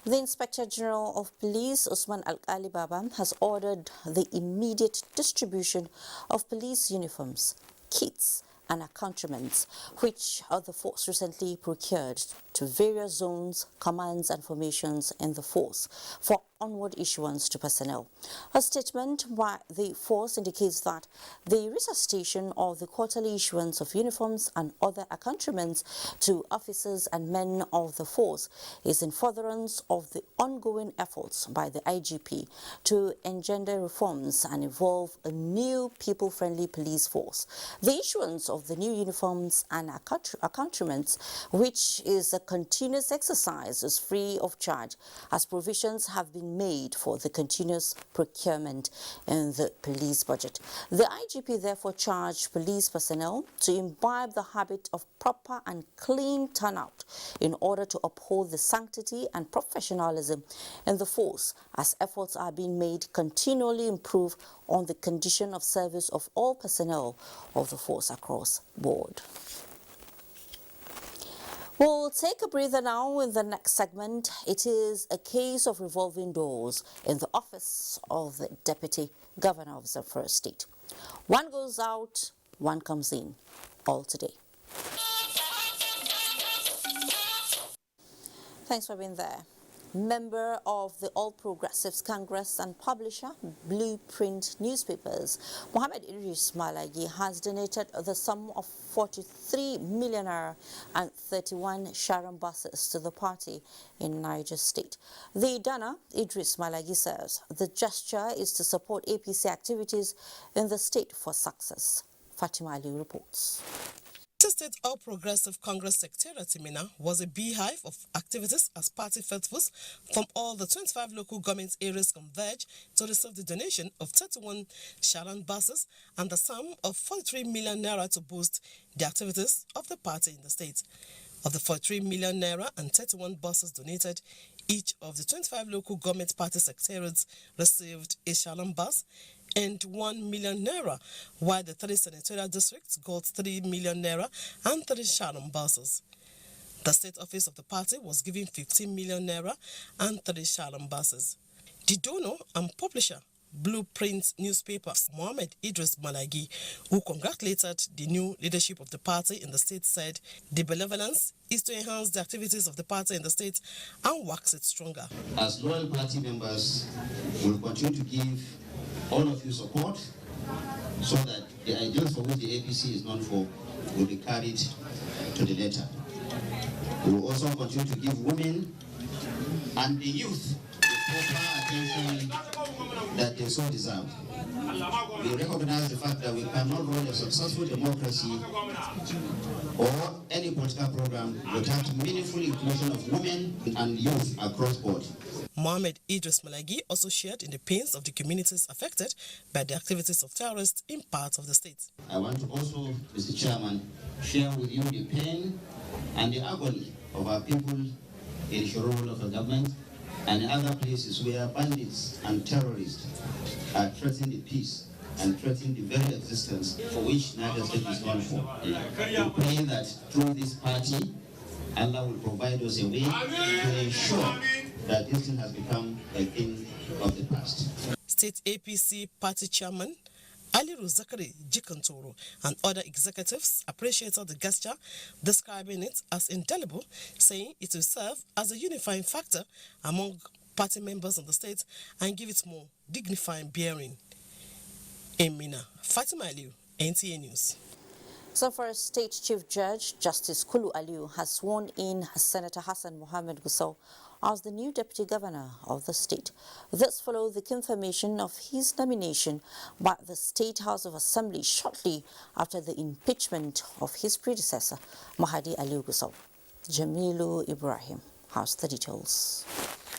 The Inspector General of Police, Usman Al-Ali Baba, has ordered the immediate distribution of police uniforms, kits, and accoutrements, which the force recently procured to various zones, commands, and formations in the force for onward issuance to personnel. A statement by the force indicates that the resuscitation of the quarterly issuance of uniforms and other accoutrements to officers and men of the force is in furtherance of the ongoing efforts by the IGP to engender reforms and evolve a new people-friendly police force. The issuance of the new uniforms and accoutrements, which is a continuous exercise, is free of charge, as provisions have been made for the continuous procurement in the police budget. The IGP therefore charged police personnel to imbibe the habit of proper and clean turnout in order to uphold the sanctity and professionalism in the force, as efforts are being made continually improve on the condition of service of all personnel of the force across board. We'll take a breather now. In the next segment, it is a case of revolving doors in the office of the Deputy Governor of Zamfara State. One goes out, one comes in, all today. Thanks for being there. Member of the All Progressives Congress and publisher, Blueprint Newspapers, Mohammed Idris Malagi, has donated the sum of 43 million naira and 31 Sharon buses to the party in Niger State. The donor, Idris Malagi, says the gesture is to support APC activities in the state for success. Fatima Ali reports. The State All Progressive Congress Secretariat in Minna was a beehive of activities as party festivals from all the 25 local government areas converged to receive the donation of 31 Sharon buses and the sum of 43 million naira to boost the activities of the party in the state. Of the 43 million naira and 31 buses donated, each of the 25 local government party secretariats received a Sharon bus and 1 million naira, while the 3 senatorial districts got 3 million naira and 3 Sharon buses. The state office of the party was given 15 million naira and 3 Sharon buses. The donor and publisher, Blueprint Newspapers, Mohammed Idris Malagi, who congratulated the new leadership of the party in the state, said the benevolence is to enhance the activities of the party in the state and wax it stronger. As loyal party members, we will continue to give all of you support so that the ideals for which the APC is known for will be carried to the letter. We will also continue to give women and the youth the proper attention that they so deserve. We recognize the fact that we cannot run a successful democracy or any political program without meaningful inclusion of women and youth across board. Mohammed Idris Malagi also shared in the pains of the communities affected by the activities of terrorists in parts of the state. I want to also, Mr. Chairman, share with you the pain and the agony of our people in Shiroro local government and in other places where bandits and terrorists are threatening the peace and threatening the very existence for which Niger State is known for. We pray that through this party, Allah will provide us a way to ensure that this thing has become a thing of the past. State APC party chairman Ali Zakari Jikantoro and other executives appreciated the gesture, describing it as indelible, saying it will serve as a unifying factor among party members in the state and give it more dignifying bearing. In Minna, Fatima Aliu, NTA News. Zamfara State Chief Judge Justice Kulu Aliu has sworn in Senator Hassan Mohammed Gusau as the new Deputy Governor of the state. This followed the confirmation of his nomination by the State House of Assembly shortly after the impeachment of his predecessor, Mahdi Aliu Gusau. Jamilu Ibrahim has the details.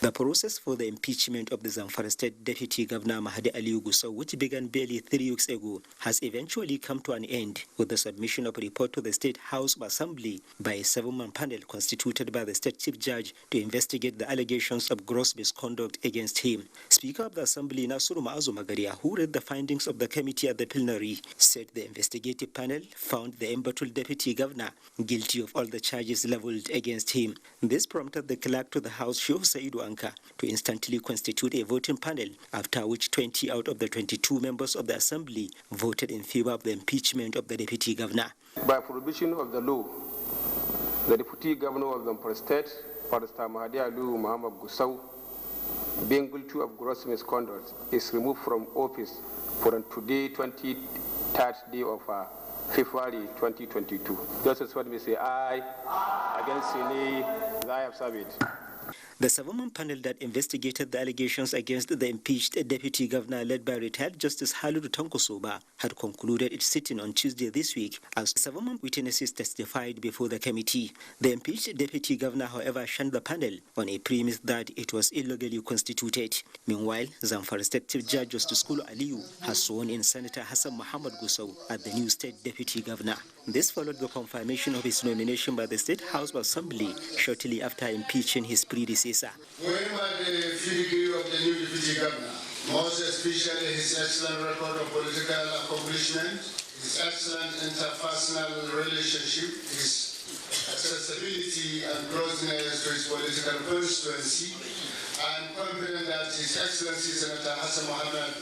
The process for the impeachment of the Zamfara State Deputy Governor Mahdi Aliu Gusau, which began barely 3 weeks ago, has eventually come to an end with the submission of a report to the State House of Assembly by a 7-man panel constituted by the State Chief Judge to investigate the allegations of gross misconduct against him. Speaker of the Assembly Nasuru Ma'azu Magaria, who read the findings of the committee at the plenary, said the investigative panel found the embattled Deputy Governor guilty of all the charges leveled against him. This prompted the clerk to the House, Shehu Saidu Casablanca to instantly constitute a voting panel, after which 20 out of the 22 members of the Assembly voted in favor of the impeachment of the Deputy Governor. By prohibition of the law, the Deputy Governor of Zamfara State, Pastor Mahdi Aliyu Muhammad Gusau, being guilty of gross misconduct, is removed from office from today, 23rd day of February 2022. This is what we say, aye. Against nay, I have served. The seven-man panel that investigated the allegations against the impeached deputy governor, led by retired Justice Halidu Tankosoba, had concluded its sitting on Tuesday this week as seven-man witnesses testified before the committee. The impeached deputy governor, however, shunned the panel on a premise that it was illegally constituted. Meanwhile, Zamfara State Chief Judge Justice Kulu Aliyu has sworn in Senator Hassan Muhammad Gusau as the new state deputy governor. This followed the confirmation of his nomination by the State House of Assembly shortly after impeaching his predecessor. Going by the pedigree of the new deputy governor, most especially his excellent record of political accomplishment, his excellent interpersonal relationship, his accessibility and closeness to his political constituency, I am confident that His Excellency Senator Hassan Mohammed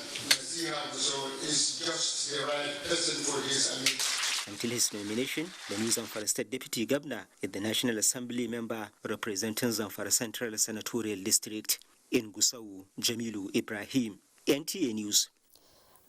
is just the right person for this amic. Until his nomination, the new Zamfara State Deputy Governor is the National Assembly member representing Zamfara Central Senatorial District. In Gusau, Jamilu Ibrahim, NTA News.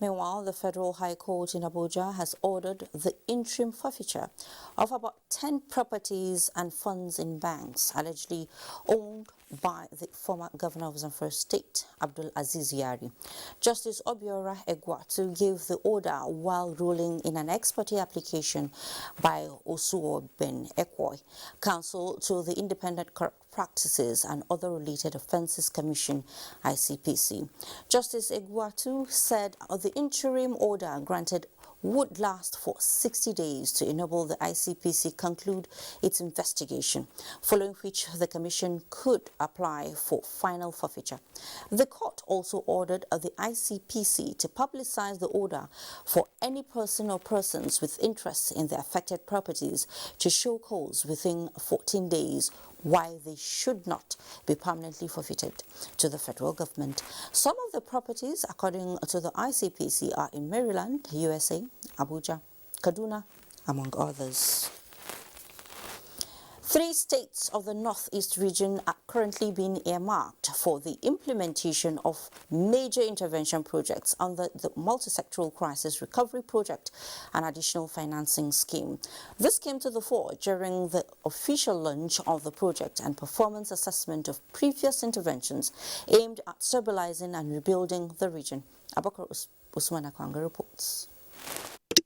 Meanwhile, the Federal High Court in Abuja has ordered the interim forfeiture of about 10 properties and funds in banks allegedly owned by the former governor of Zamfara State, Abdul Aziz Yari. Justice Obiora Egwatu gave the order while ruling in an ex parte application by Osuo Ben Ekwoy, counsel to the Independent Corrupt Practices and Other Related Offences Commission, ICPC. Justice Egwatu said the interim order granted would last for 60 days to enable the ICPC conclude its investigation, following which the Commission could apply for final forfeiture. The court also ordered the ICPC to publicize the order for any person or persons with interest in the affected properties to show cause within 14 days why they should not be permanently forfeited to the federal government. Some of the properties, according to the ICPC, are in Maryland, USA, Abuja, Kaduna, among others. 3 states of the Northeast region are currently being earmarked for the implementation of major intervention projects under the Multi-Sectoral Crisis Recovery Project and Additional Financing Scheme. This came to the fore during the official launch of the project and performance assessment of previous interventions aimed at stabilizing and rebuilding the region. Abakar Usman Akwanga reports.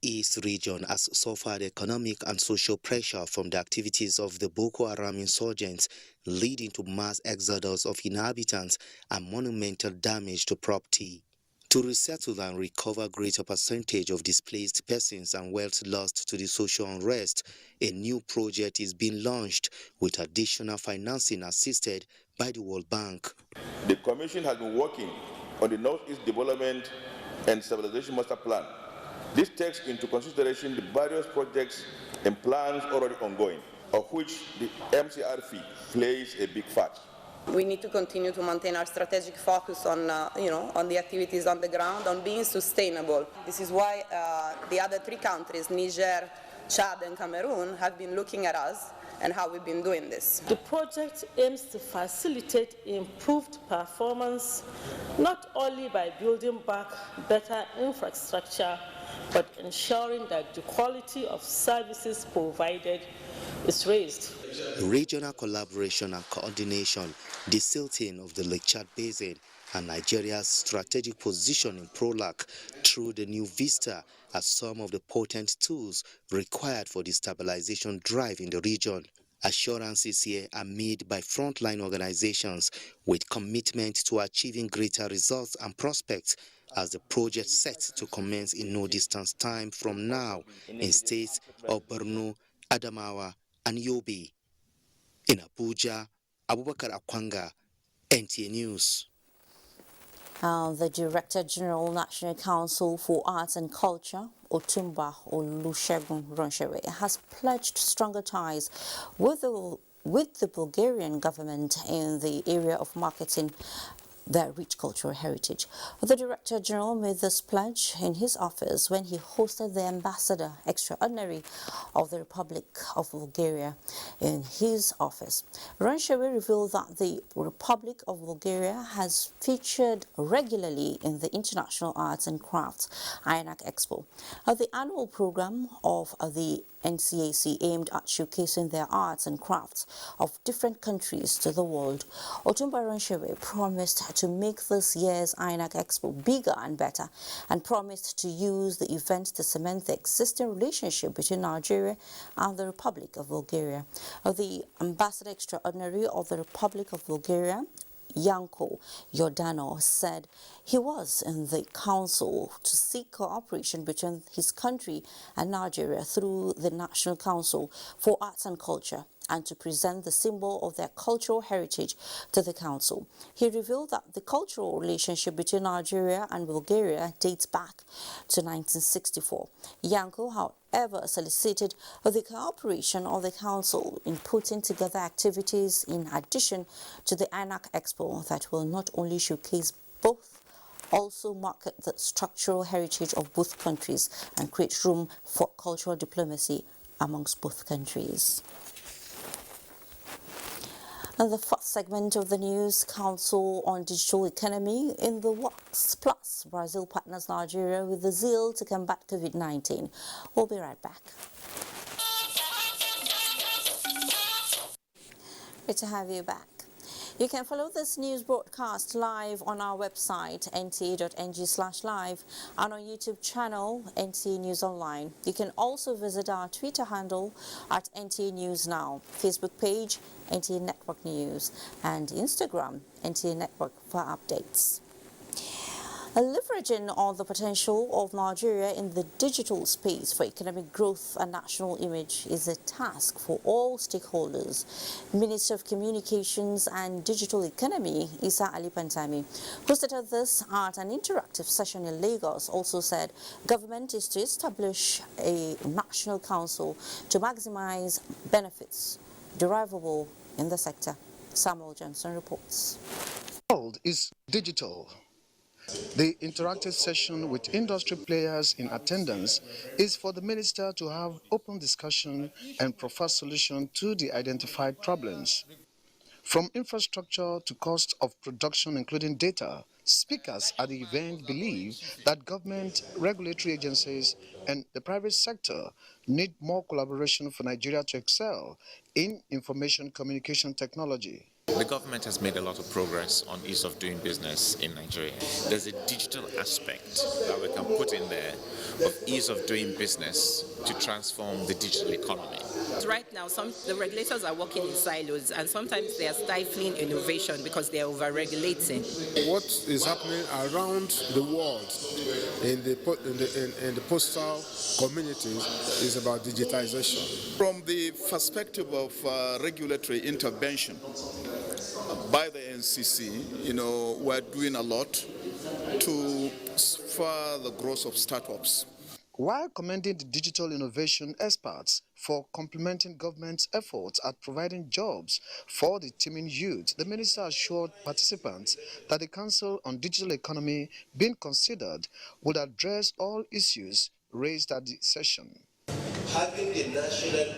East region has suffered economic and social pressure from the activities of the Boko Haram insurgents, leading to mass exodus of inhabitants and monumental damage to property. To resettle and recover greater percentage of displaced persons and wealth lost to the social unrest, a new project is being launched with additional financing assisted by the World Bank. The Commission has been working on the Northeast Development and Stabilization Master Plan. This takes into consideration the various projects and plans already ongoing, of which the MCR fee plays a big part. We need to continue to maintain our strategic focus on, on the activities on the ground, on being sustainable. This is why the other 3 countries, Niger, Chad, and Cameroon, have been looking at us and how we've been doing this. The project aims to facilitate improved performance, not only by building back better infrastructure, but ensuring that the quality of services provided is raised. Regional collaboration and coordination, the silting of the Lake Chad Basin, and Nigeria's strategic position in PROLAC through the new vista are some of the potent tools required for the stabilization drive in the region. Assurances here are made by frontline organizations with commitment to achieving greater results and prospects as the project set to commence in no distance time from now in states of Borno, Adamawa, and Yobe. In Abuja, Abubakar Akwanga, NTA News. The Director General, National Council for Arts and Culture, Otumba Olusegun Ronshere, has pledged stronger ties with the with the Bulgarian government in the area of marketing their rich cultural heritage. The Director General made this pledge in his office when he hosted the Ambassador Extraordinary of the Republic of Bulgaria in his office. Ranshewe revealed that the Republic of Bulgaria has featured regularly in the International Arts and Crafts INAC Expo. The annual program of the NCAC aimed at showcasing their arts and crafts of different countries to the world. Otumba Ranshewe promised to make this year's INAC Expo bigger and better, and promised to use the event to cement the existing relationship between Nigeria and the Republic of Bulgaria. The Ambassador Extraordinary of the Republic of Bulgaria, Yanko Yordano, said he was in the council to seek cooperation between his country and Nigeria through the National Council for Arts and Culture, and to present the symbol of their cultural heritage to the council. He revealed that the cultural relationship between Nigeria and Bulgaria dates back to 1964. Yanko, however, solicited the cooperation of the council in putting together activities in addition to the INAC Expo that will not only showcase both, also market the structural heritage of both countries and create room for cultural diplomacy amongst both countries. And the fourth segment of the news, Council on Digital Economy in the works. Plus, Brazil partners Nigeria with the zeal to combat COVID-19. We'll be right back. Great to have you back. You can follow this news broadcast live on our website, nta.ng/live, and on YouTube channel, NTA News Online. You can also visit our Twitter handle at NTA News Now, Facebook page, NTA Network News, and Instagram, NTA Network, for updates. Leveraging on the potential of Nigeria in the digital space for economic growth and national image is a task for all stakeholders. Minister of Communications and Digital Economy, Isa Ali Pantami, who started this at an interactive session in Lagos, also said government is to establish a national council to maximize benefits derivable in the sector. Samuel Johnson reports. The world is digital. The interactive session with industry players in attendance is for the minister to have open discussion and prefer solution to the identified problems. From infrastructure to cost of production, including data, speakers at the event believe that government, regulatory agencies, and the private sector need more collaboration for Nigeria to excel in information communication technology. The government has made a lot of progress on ease of doing business in Nigeria. There's a digital aspect that we can put in there of ease of doing business to transform the digital economy. Right now, the regulators are working in silos, and sometimes they are stifling innovation because they are over-regulating. What is happening around the world in the postal communities is about digitization. From the perspective of regulatory intervention by the NCC, we're doing a lot to spur the growth of startups. While commending the digital innovation experts for complementing government's efforts at providing jobs for the teeming youth, the minister assured participants that the Council on Digital Economy being considered would address all issues raised at the session. Having the National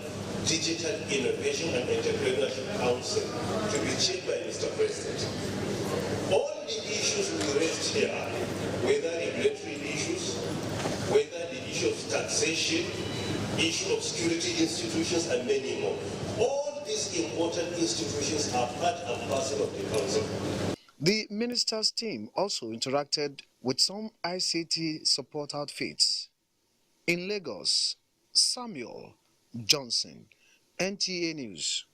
Digital Innovation and Entrepreneurship Council to be chaired by Mr. President. All the issues we raised here, whether regulatory issues, whether the issue of taxation, issue of security institutions, and many more. All these important institutions are part and parcel of the council. The minister's team also interacted with some ICT support outfits. In Lagos, Samuel Johnson, NTA News.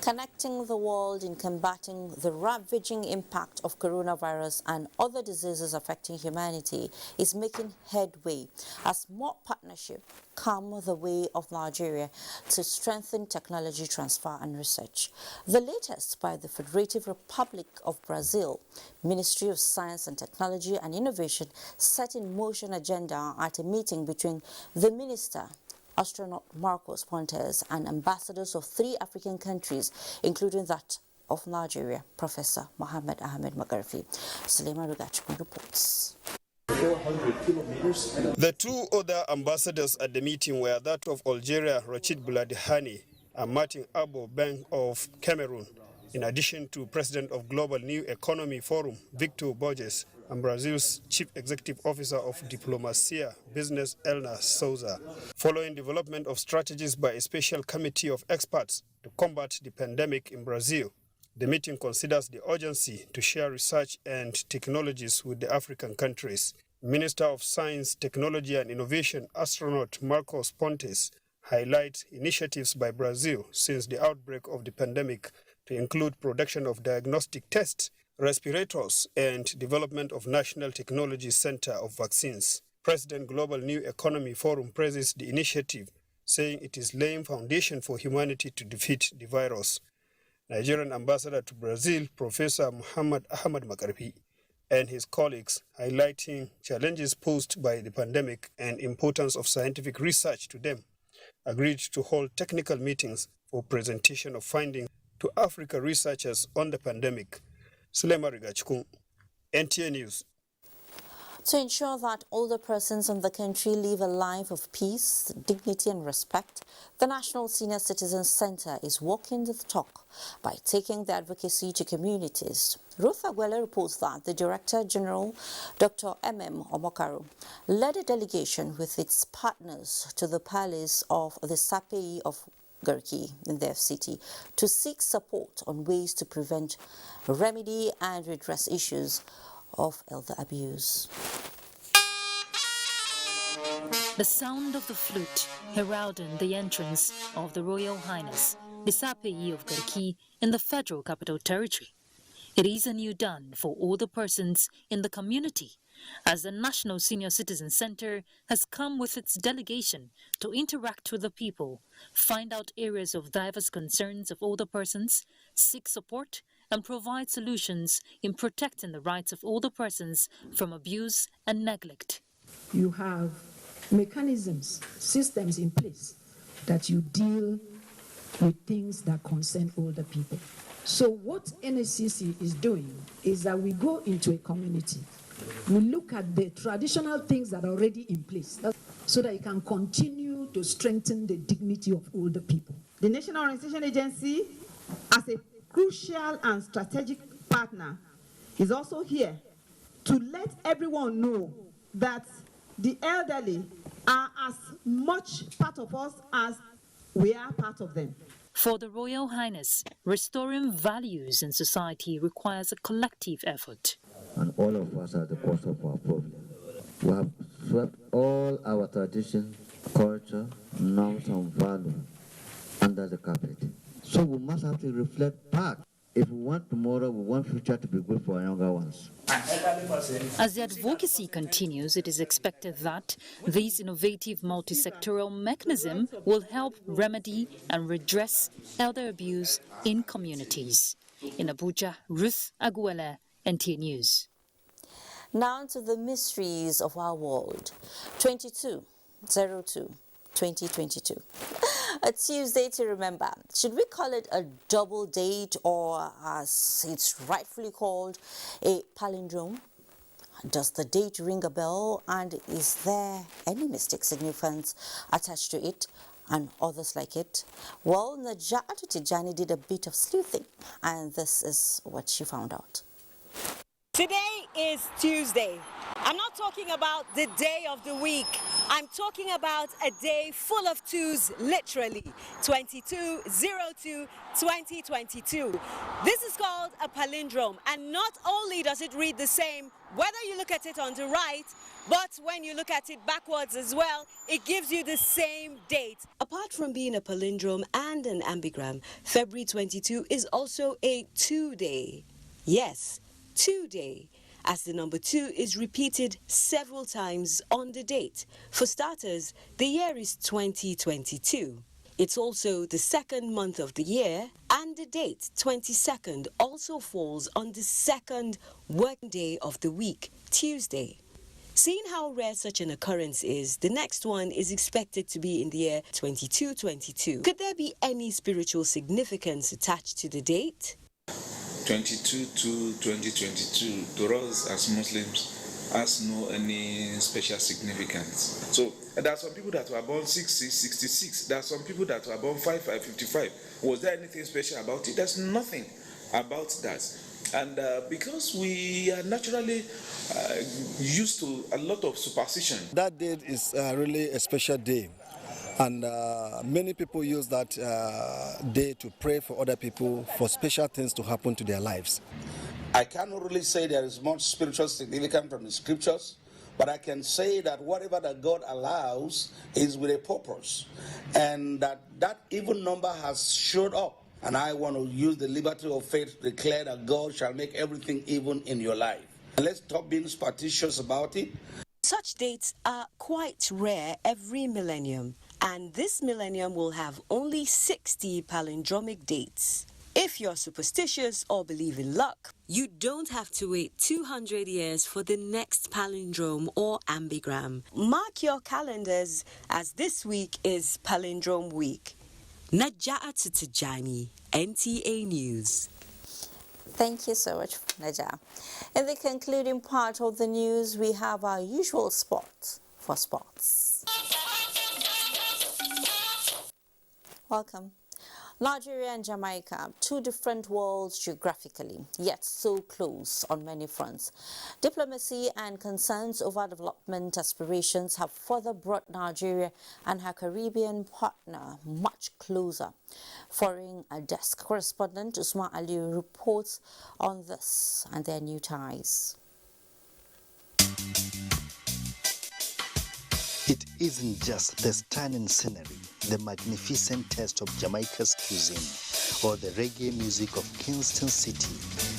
Connecting the world in combating the ravaging impact of coronavirus and other diseases affecting humanity is making headway as more partnerships come the way of Nigeria to strengthen technology transfer and research. The latest by the Federative Republic of Brazil, Ministry of Science and Technology and Innovation, set in motion agenda at a meeting between the minister astronaut Marcos Pontes, and ambassadors of 3 African countries, including that of Nigeria, Professor Mohammed Ahmed Magarfi. Suleiman Rugachukwu reports. 400 kilometers. The 2 other ambassadors at the meeting were that of Algeria, Rachid Bouladhani, and Martin Abo Beng of Cameroon, in addition to President of Global New Economy Forum, Victor Borges, and Brazil's Chief Executive Officer of Diplomacia Business, Elna Souza. Following development of strategies by a special committee of experts to combat the pandemic in Brazil, the meeting considers the urgency to share research and technologies with the African countries. Minister of Science, Technology and Innovation, astronaut Marcos Pontes, highlights initiatives by Brazil since the outbreak of the pandemic to include production of diagnostic tests, respirators, and development of National Technology Center of Vaccines. President Global New Economy Forum praises the initiative, saying it is laying foundation for humanity to defeat the virus. Nigerian ambassador to Brazil, Professor Mohammed Ahmed Magarfi, and his colleagues, highlighting challenges posed by the pandemic and importance of scientific research to them, agreed to hold technical meetings for presentation of findings to Africa researchers on the pandemic. Sulema Rigachkun, NTA News. To ensure that older persons in the country live a life of peace, dignity and respect, the National Senior Citizens Center is walking the talk by taking the advocacy to communities. Ruth Aguela reports that the Director General, Dr. M.M. Omokaro, led a delegation with its partners to the palace of the Sapei of Garki in the FCT to seek support on ways to prevent, remedy and redress issues of elder abuse. The sound of the flute heralding the entrance of the Royal Highness, the Sapei of Garki in the Federal Capital Territory. It is a new dawn for all the persons in the community, as the National Senior Citizen Center has come with its delegation to interact with the people, find out areas of diverse concerns of older persons, seek support, and provide solutions in protecting the rights of older persons from abuse and neglect. You have mechanisms, systems in place that you deal with things that concern older people. So what NSCC is doing is that we go into a community, we look at the traditional things that are already in place so that you can continue to strengthen the dignity of older people. The National Orientation Agency, as a crucial and strategic partner, is also here to let everyone know that the elderly are as much part of us as we are part of them. For the Royal Highness, restoring values in society requires a collective effort. And all of us are the cause of our problem. We have swept all our tradition, culture, norms and values under the carpet. So we must have to reflect back. If we want tomorrow, we want future to be good for our younger ones. As the advocacy continues, it is expected that this innovative multi-sectoral mechanism will help remedy and redress elder abuse in communities. In Abuja, Ruth Aguela, NTA News. Now to the mysteries of our world. 22/02/2022. A Tuesday to remember. Should we call it a double date, or as it's rightfully called, a palindrome? Does the date ring a bell, and is there any mystic significance attached to it and others like it? Well, Najatu Tijani did a bit of sleuthing, and this is what she found out. Today is Tuesday. I'm not talking about the day of the week. I'm talking about a day full of twos, literally. 22/02/2022. This is called a palindrome, and not only does it read the same whether you look at it on the right, but when you look at it backwards as well, it gives you the same date. Apart from being a palindrome and an ambigram, February 22 is also a two-day. Yes, two-day, as the number 2 is repeated several times on the date. For starters, the year is 2022. It's also the second month of the year, and the date, 22nd, also falls on the second working day of the week, Tuesday. Seeing how rare such an occurrence is, the next one is expected to be in the year 2222. Could there be any spiritual significance attached to the date? 22 to 2022, to us as Muslims, has no any special significance. So there are some people that were born 66. There are some people that were born 55. Was there anything special about it? There's nothing about that. And because we are naturally used to a lot of superstition. That date is really a special day. And many people use that day to pray for other people, for special things to happen to their lives. I cannot really say there is much spiritual significance from the scriptures, but I can say that whatever that God allows is with a purpose, and that even number has showed up. And I want to use the liberty of faith to declare that God shall make everything even in your life. And let's stop being superstitious about it. Such dates are quite rare every millennium, and this millennium will have only 60 palindromic dates. If you're superstitious or believe in luck, you don't have to wait 200 years for the next palindrome or ambigram. Mark your calendars, as this week is Palindrome Week. Naja'at Tijani, NTA News. Thank you so much, Naja. In the concluding part of the news, we have our usual spot for sports. Welcome. Nigeria and Jamaica, two different worlds geographically, yet so close on many fronts. Diplomacy and concerns over development aspirations have further brought Nigeria and her Caribbean partner much closer. Foreign desk correspondent Usman Aliyu reports on this and their new ties. It isn't just the stunning scenery, the magnificent taste of Jamaica's cuisine, or the reggae music of Kingston City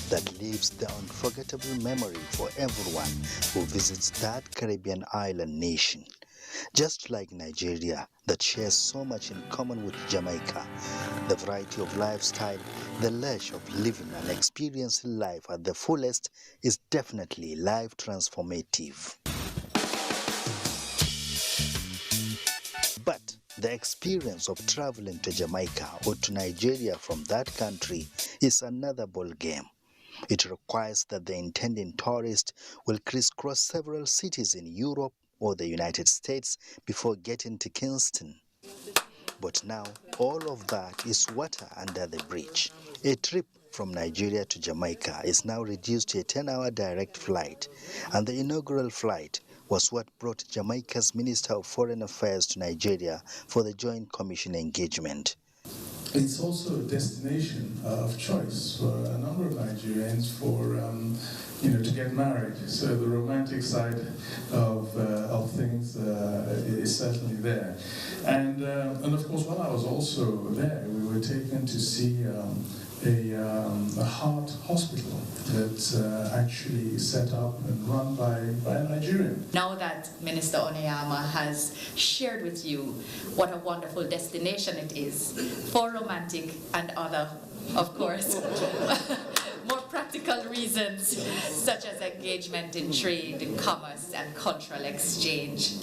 that leaves the unforgettable memory for everyone who visits that Caribbean island nation. Just like Nigeria, that shares so much in common with Jamaica, the variety of lifestyle, the lush of living and experiencing life at the fullest is definitely life transformative. But the experience of traveling to Jamaica or to Nigeria from that country is another ball game. It requires that the intending tourist will crisscross several cities in Europe or the United States before getting to Kingston. But now, all of that is water under the bridge. A trip from Nigeria to Jamaica is now reduced to a 10-hour direct flight, and the inaugural flight was what brought Jamaica's Minister of Foreign Affairs to Nigeria for the Joint Commission engagement. It's also a destination of choice for a number of Nigerians for, to get married. So the romantic side of things is certainly there. And of course, while I was also there, we were taken to see a heart hospital that's actually set up and run by a Nigerian. Now that Minister Oneyama has shared with you what a wonderful destination it is for romantic and other, of course, more practical reasons, such as engagement in trade, in commerce, and cultural exchange.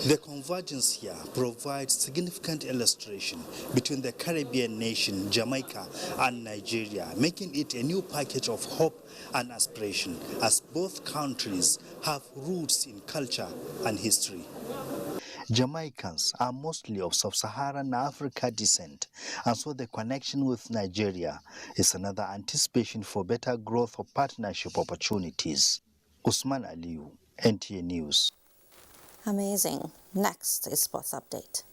The convergence here provides significant illustration between the Caribbean nation, Jamaica, and Nigeria, making it a new package of hope and aspiration, as both countries have roots in culture and history. Jamaicans are mostly of sub-Saharan Africa descent, and so the connection with Nigeria is another anticipation for better growth of partnership opportunities. Usman Aliyu, NTA News. Amazing. Next is Sports Update.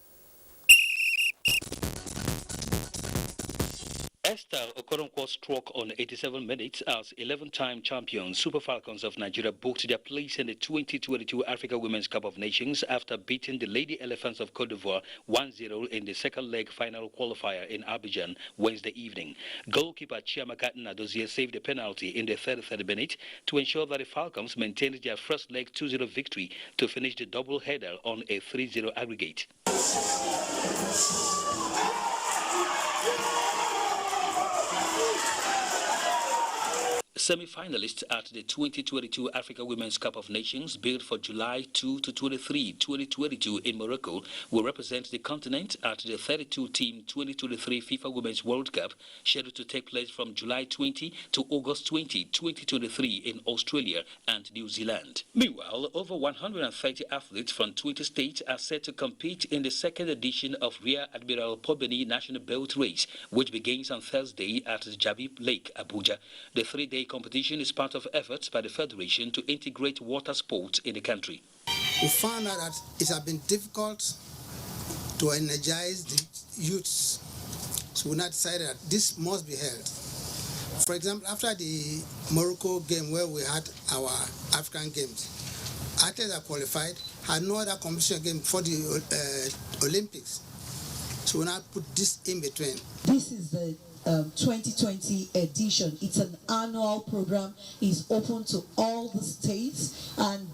Esther Okoronkwo struck on 87 minutes as 11-time champion Super Falcons of Nigeria booked their place in the 2022 Africa Women's Cup of Nations after beating the Lady Elephants of Cote d'Ivoire 1-0 in the second leg final qualifier in Abuja Wednesday evening. Goalkeeper Chiamaka Nnadozie saved a penalty in the 33rd minute to ensure that the Falcons maintained their first leg 2-0 victory to finish the double header on a 3-0 aggregate. Semi-finalists at the 2022 Africa Women's Cup of Nations, billed for July 2 to 23, 2022 in Morocco, will represent the continent at the 32-team 2023 FIFA Women's World Cup, scheduled to take place from July 20 to August 20, 2023 in Australia and New Zealand. Meanwhile, over 130 athletes from 20 states are set to compete in the second edition of Rear Admiral Pobeni National Belt Race, which begins on Thursday at the Jabib Lake, Abuja. The three-day competition is part of efforts by the Federation to integrate water sports in the country. We found out that it has been difficult to energize the youths, so we now decided that this must be held. For example, after the Morocco game where we had our African games, athletes that qualified had no other competition game for the Olympics. So we now put this in between. This is the 2020 edition. It's an annual program. It's open to all the states, and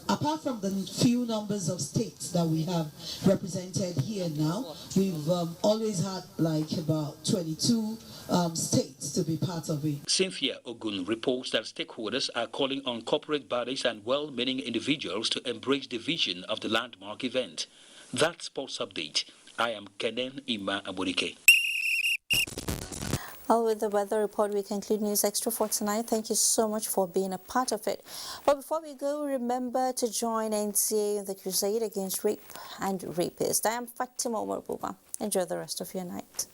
apart from the few numbers of states that we have represented here now, we've always had like about 22 states to be part of it. Cynthia Ogun reports that stakeholders are calling on corporate bodies and well-meaning individuals to embrace the vision of the landmark event. That's Sports Update. I am Kenen Ima Aburike. Well, with the weather report, we conclude News Extra for tonight. Thank you so much for being a part of it. But before we go, remember to join NTA in the crusade against rape and rapists. I am Fatima Omar Buba. Enjoy the rest of your night.